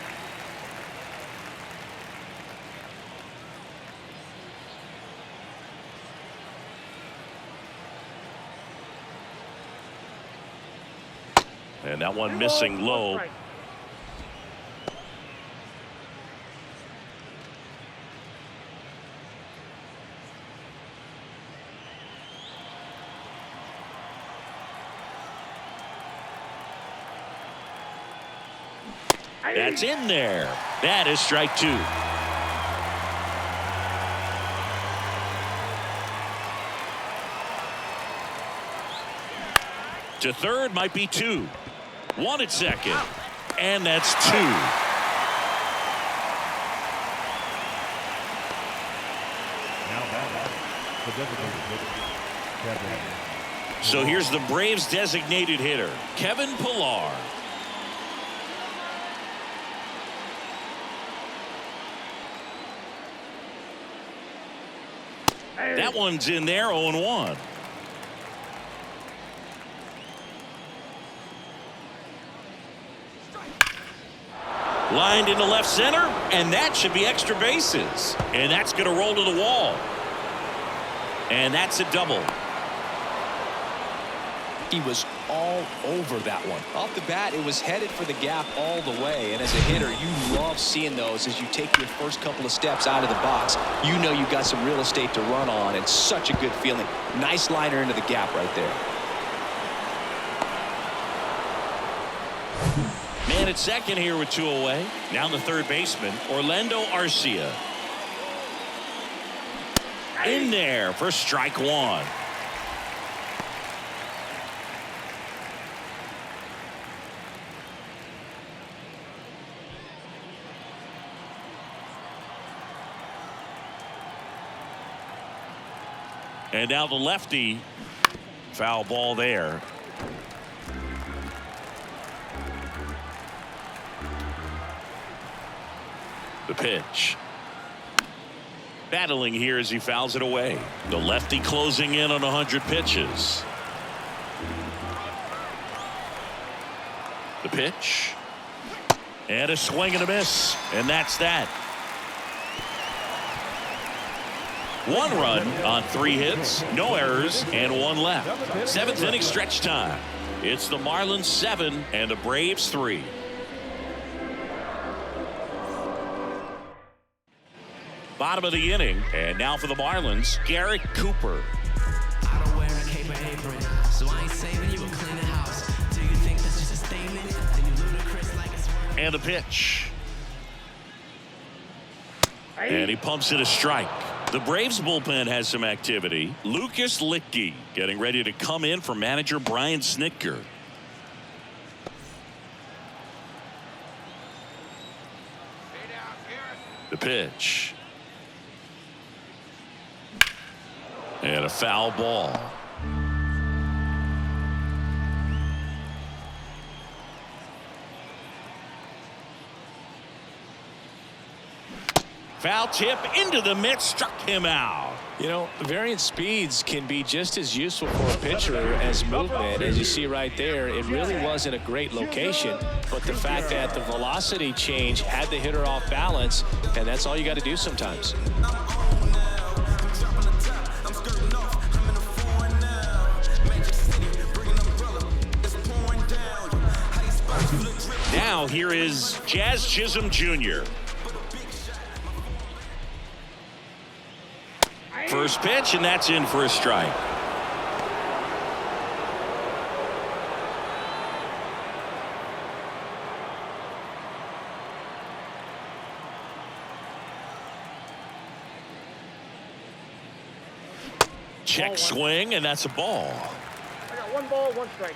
And that one missing low. That's in there. That is strike 2. To third might be 2. 1 at second. And that's 2. So here's the Braves designated hitter, Kevin Pillar. That one's in there, 0-1. Lined into left center, and that should be extra bases. And that's going to roll to the wall. And that's a double. He was all over that one. Off the bat, it was headed for the gap all the way. And as a hitter, you love seeing those as you take your first couple of steps out of the box. You know you've got some real estate to run on, and such a good feeling. Nice liner into the gap right there. Man at second here with 2 away. Now the third baseman, Orlando Arcia. In there for strike 1. And now the lefty. Foul ball there. The pitch. Battling here as he fouls it away. The lefty closing in on 100 pitches. The pitch. And a swing and a miss. And that's that. 1 run on 3 hits, no errors, and 1 left. 7th inning stretch time. It's the Marlins 7 and the Braves 3. Bottom of the inning, and now for the Marlins, Garrett Cooper. I don't wear a cape or apron, so I ain't saving you a cleaning house. Do you think that's just a statement? Then you ludicrous like it's And the pitch. And he pumps it a strike. The Braves bullpen has some activity. Lucas Littke getting ready to come in for manager Brian Snitker. The pitch. And a foul ball. Foul tip into the mitt, struck him out. You know, variant speeds can be just as useful for a pitcher as movement. As you see right there, it really wasn't a great location, but the fact that the velocity change had the hitter off balance, and that's all you got to do sometimes. Now here is Jazz Chisholm Jr. First pitch, and that's in for a strike. Check swing, and that's a ball. I got 1 ball, 1 strike.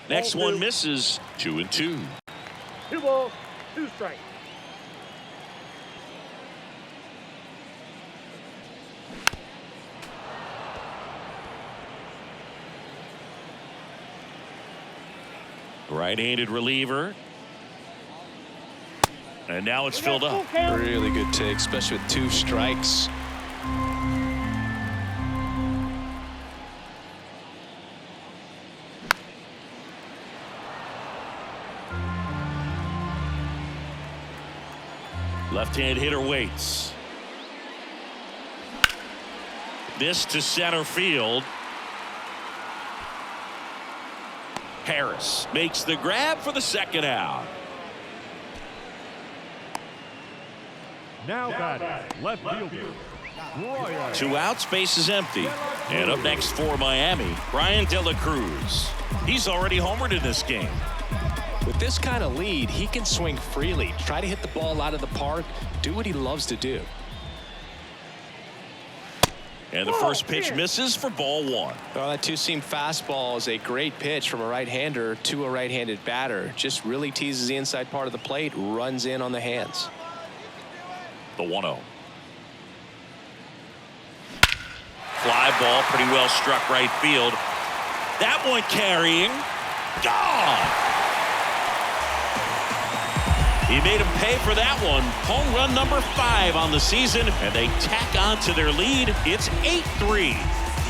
Next one misses. 2-2. 2 balls, 2 strikes. Right-handed reliever. And now it's filled up. Really good take, especially with 2 strikes. Left-hand hitter waits. This to center field. Harris makes the grab for the second out. Now batting, left fielder, Royer. 2 outs, base is empty. And up next for Miami, Brian De La Cruz. He's already homered in this game. With this kind of lead, he can swing freely, try to hit the ball out of the park, do what he loves to do. And the first pitch misses for ball 1. Well, that 2-seam fastball is a great pitch from a right-hander to a right-handed batter. Just really teases the inside part of the plate, runs in on the hands. The 1-0. Fly ball, pretty well struck right field. That one carrying. Gone. He made him pay for that one. Home run number 5 on the season, and they tack on to their lead. It's 8-3.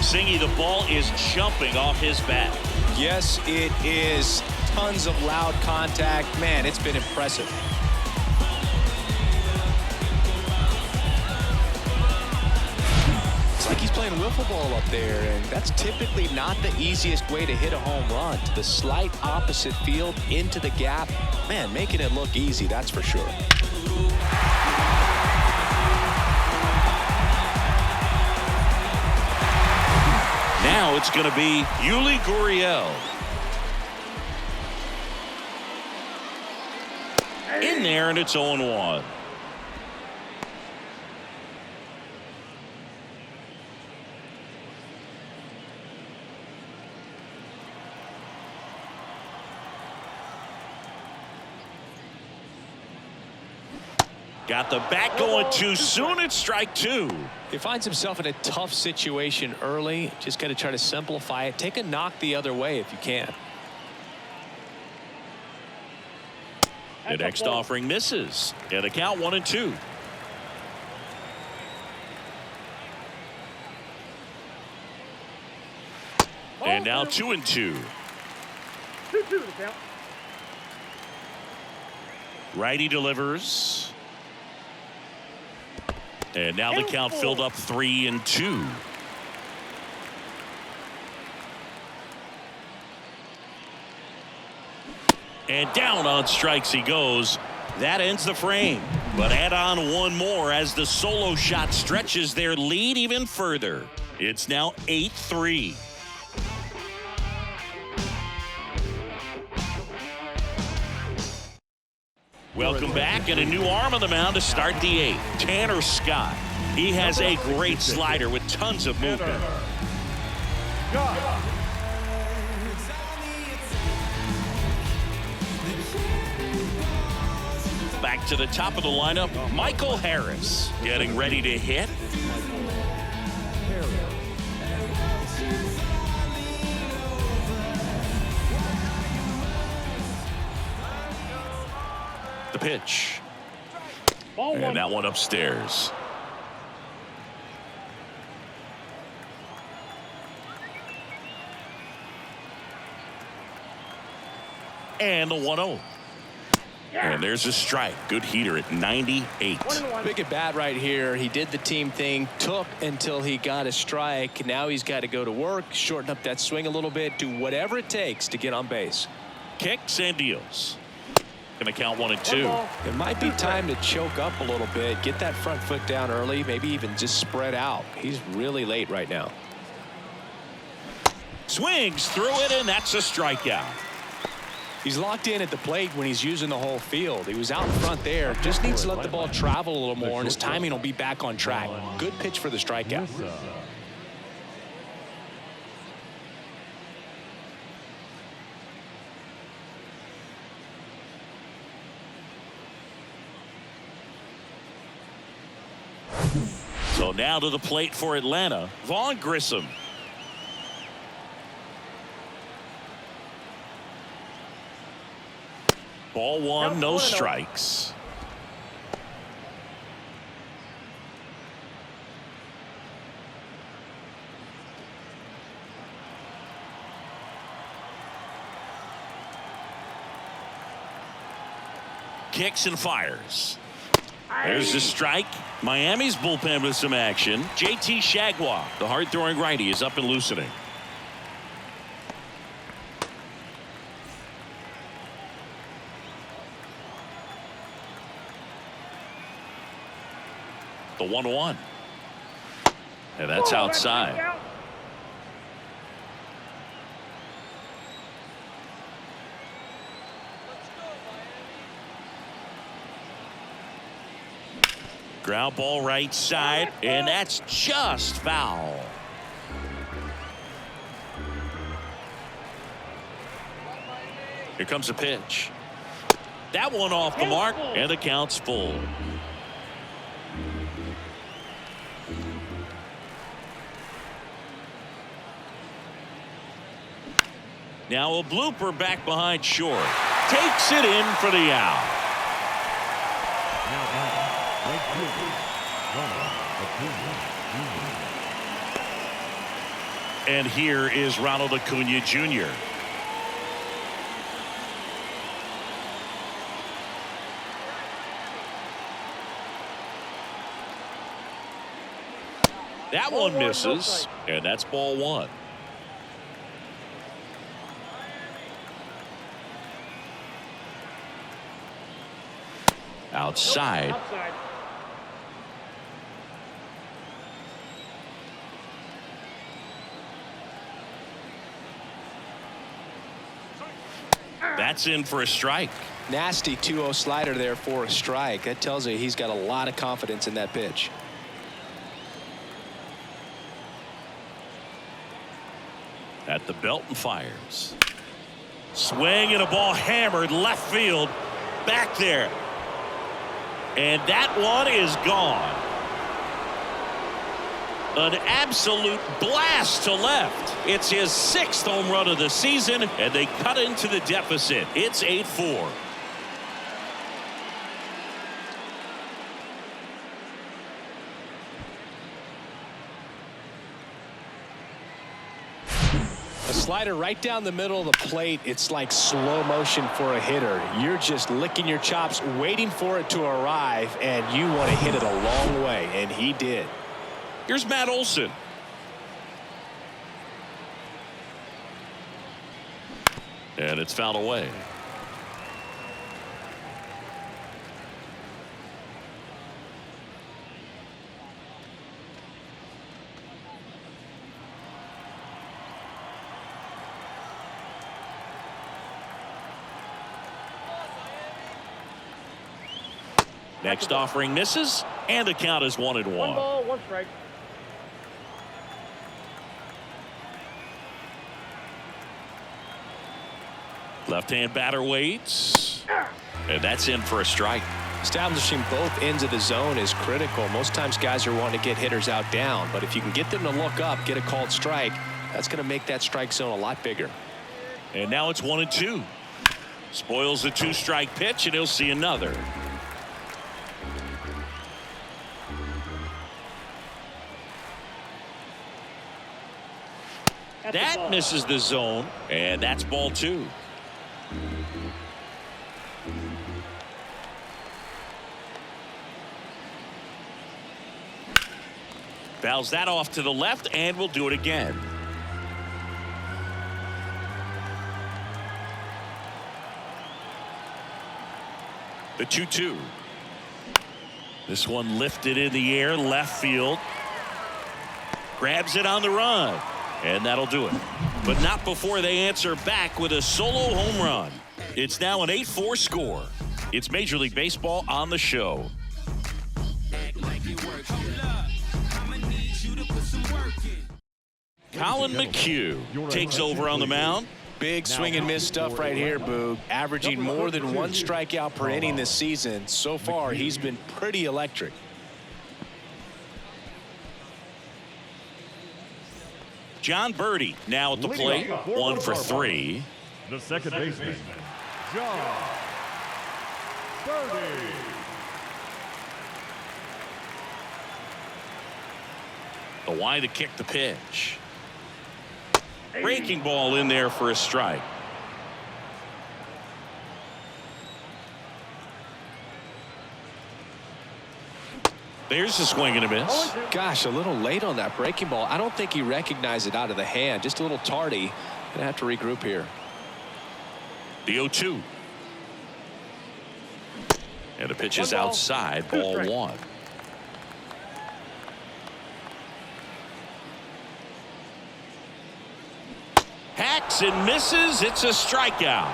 Singy, the ball is jumping off his bat. Yes, it is. Tons of loud contact. Man, it's been impressive. It's like he's playing wiffle ball up there, and that's typically not the easiest way to hit a home run. To the slight opposite field, into the gap. Man, making it look easy, that's for sure. Now it's going to be Yuli Gurriel. In there, and it's 0-1. Got the bat going too soon. It's strike 2. He finds himself in a tough situation early. Just got to try to simplify it. Take a knock the other way if you can. The next offering misses. And the count 1-2. And now 2-2. 2-2 the count. Righty delivers. And now the count filled up 3-2. And down on strikes he goes. That ends the frame. But add on one more as the solo shot stretches their lead even further. It's now 8-3. Welcome back, and a new arm on the mound to start the 8th. Tanner Scott. He has a great slider with tons of movement. Back to the top of the lineup, Michael Harris getting ready to hit. The pitch. And that one upstairs. And the 1-0. And there's a strike. Good heater at 98. 1-1. Big at bat right here. He did the team thing, took until he got a strike. Now he's got to go to work, shorten up that swing a little bit, do whatever it takes to get on base. Kicks and deals. Gonna count 1 and 2. 1 ball. It might be time to choke up a little bit, get that front foot down early, maybe even just spread out. He's really late right now. Swings through it, and that's a strikeout. He's locked in at the plate when he's using the whole field. He was out in front there. Just needs to let the ball travel a little more, and his timing will be back on track. Good pitch for the strikeout. So now to the plate for Atlanta, Vaughn Grissom. Ball 1, no strikes. Kicks and fires. There's the strike. Miami's bullpen with some action. JT Shagwa, the hard-throwing righty, is up and loosening. The 1-1. And that's outside. Ground ball right side, and that's just foul. Here comes a pitch. That one off the mark, and the count's full. Now a blooper back behind short. Takes it in for the out. And here is Ronald Acuna Jr. That one misses, and that's ball 1. Outside. That's in for a strike. Nasty 2-0 slider there for a strike. That tells you he's got a lot of confidence in that pitch. At the belt and fires. Swing and a ball hammered left field. Back there. And that one is gone. An absolute blast to left. It's his 6th home run of the season, and they cut into the deficit. It's 8-4. A slider right down the middle of the plate. It's like slow motion for a hitter. You're just licking your chops, waiting for it to arrive, and you want to hit it a long way, and he did. Here's Matt Olson. And it's fouled away. Next offering misses, and the count is 1-1. 1 ball, 1 strike. Left-hand batter waits, and that's in for a strike. Establishing both ends of the zone is critical. Most times guys are wanting to get hitters out down, but if you can get them to look up, get a called strike, that's going to make that strike zone a lot bigger. And now it's 1-2. Spoils the 2-strike pitch, and he'll see another. That misses the zone, and that's ball 2. Fouls that off to the left and will do it again. The 2-2. This one lifted in the air, left field. Grabs it on the run. And that'll do it. But not before they answer back with a solo home run. It's now an 8-4 score. It's Major League Baseball on the show. Colin McHugh takes over on the mound. Big swing and miss stuff right here, Boog. Averaging more than 1 strikeout per inning this season. So far, he's been pretty electric. John Birdie now at the plate. 1 for 3. The second baseman, John Birdie. The wide to kick the pitch. Breaking ball in there for a strike. There's a swing and a miss. Gosh, a little late on that breaking ball. I don't think he recognized it out of the hand. Just a little tardy. Gonna have to regroup here. The 0-2. And the pitch is outside. Ball 1. Hacks and misses. It's a strikeout.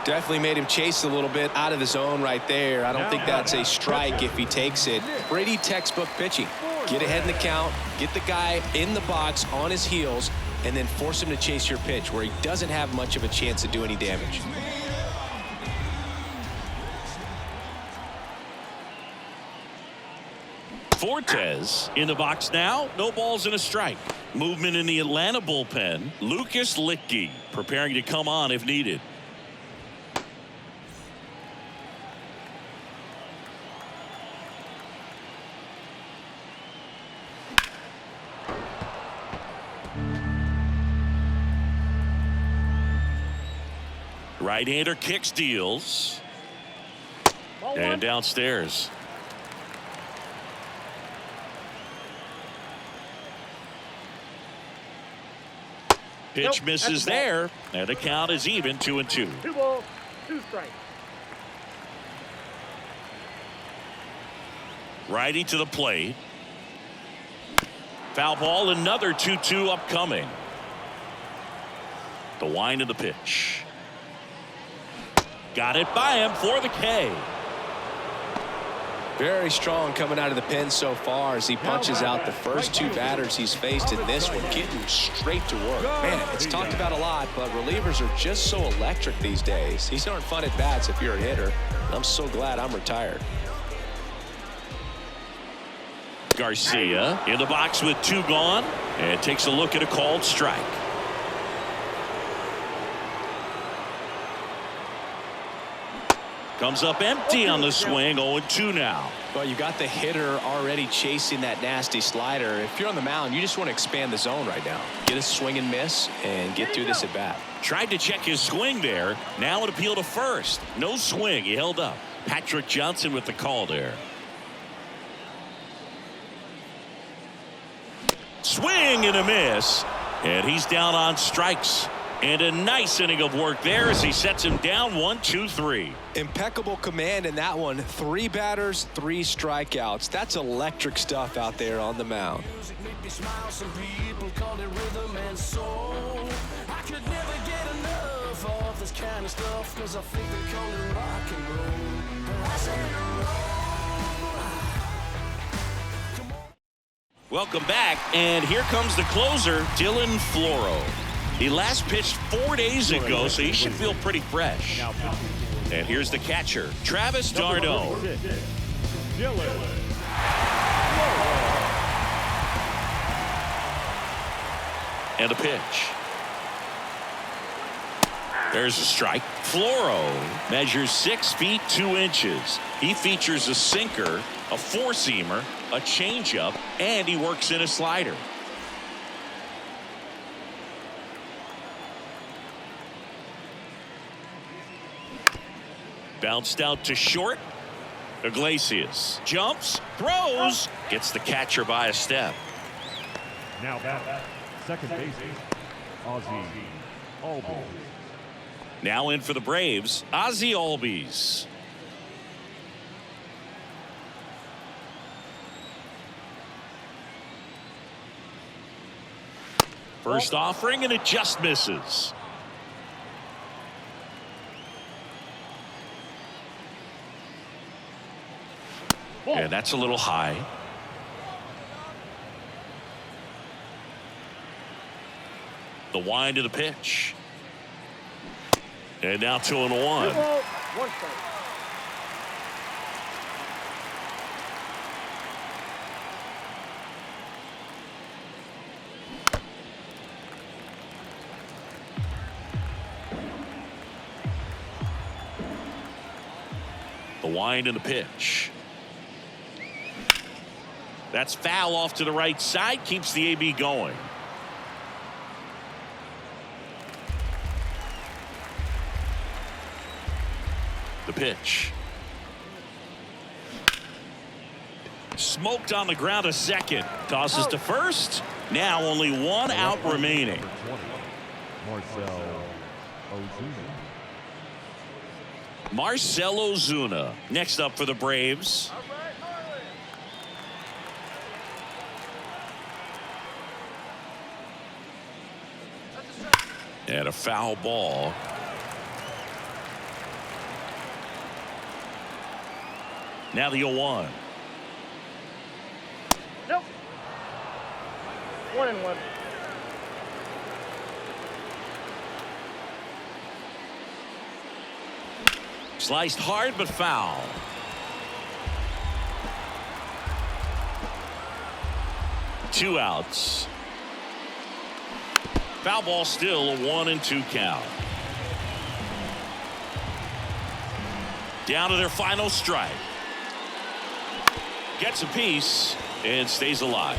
Definitely made him chase a little bit out of the zone right there. I don't think that's a strike if he takes it. Pretty textbook pitching. Get ahead in the count, get the guy in the box on his heels, and then force him to chase your pitch where he doesn't have much of a chance to do any damage. Fortes in the box now. No balls and a strike. Movement in the Atlanta bullpen. Lucas Licky preparing to come on if needed. Right-hander kicks, deals. And downstairs. Pitch misses there, and the count is even 2-2. 2 balls, 2 strikes. Righty to the plate. Foul ball, another 2-2 upcoming. The wind of the pitch. Got it by him for the K. Very strong coming out of the pen so far as he punches out the first 2 batters he's faced in this one, getting straight to work. Man, it's talked about a lot, but relievers are just so electric these days. These aren't fun at bats if you're a hitter. I'm so glad I'm retired. Garcia in the box with 2 gone and takes a look at a called strike. Comes up empty on the swing. 0-2 now. Well, you got the hitter already chasing that nasty slider. If you're on the mound, you just want to expand the zone right now. Get a swing and miss and get through this at bat. Tried to check his swing there. Now an appeal to first. No swing. He held up. Patrick Johnson with the call there. Swing and a miss. And he's down on strikes. And a nice inning of work there as he sets him down 1-2-3. Impeccable command in that one. 3 batters, 3 strikeouts. That's electric stuff out there on the mound. Some people call it rhythm and soul. I could never get enough of this kind of stuff because I think they call it rock and roll. I say Welcome back, and here comes the closer, Dylan Floro. He last pitched 4 days ago, so he should feel pretty fresh. And here's the catcher, Travis d'Arnaud. And a pitch. There's a strike. Floro measures 6 feet 2 inches. He features a sinker, a 4-seamer, a changeup, and he works in a slider. Bounced out to short. Iglesias jumps, throws, gets the catcher by a step. Now back, second baseman, Ozzie Albies. Now in for the Braves, Ozzie Albies. First offering, and it just misses. And that's a little high. The wind of the pitch. And now 2-1. 2 balls, 1 strike. The wind and the pitch. That's foul off to the right side. Keeps the AB going. The pitch. Smoked on the ground a second. Tosses to first. Now only 1 out remaining. Marcell Ozuna next up for the Braves. And a foul ball. Now the 0-1. Nope. 1-1. Sliced hard but foul. Two outs. Foul ball, still a 1-2 count. Down to their final strike. Gets a piece and stays alive.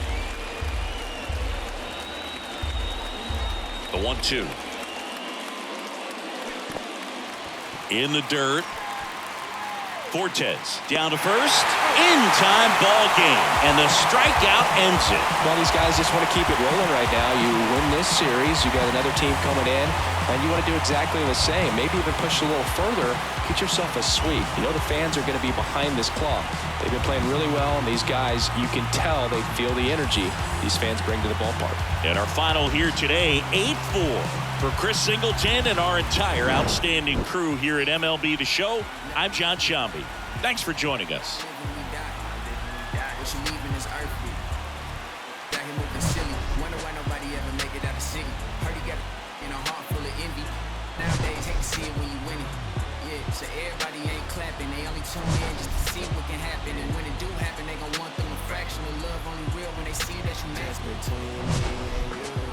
The 1-2. In the dirt. Fortes down to first. In time, ball game. And the strikeout ends it. Well, these guys just want to keep it rolling right now. You win this series, you got another team coming in, and you want to do exactly the same. Maybe even push a little further. Get yourself a sweep. You know the fans are going to be behind this club. They've been playing really well, and these guys, you can tell they feel the energy these fans bring to the ballpark. And our final here today, 8-4 for Chris Singleton and our entire outstanding crew here at MLB The Show. I'm John Shambi. Thanks for joining us. What you leaving is earthly. Got him moving silly. Wonder why nobody ever make it out of city. Heard he got in a heart full of envy. Nowadays, hate to see it when you win it. Yeah, so everybody ain't clapping. They only tune in just to see what can happen. And when it do happen, they gon' want them a fraction of love. Only real when they see that you mad. Between me and you.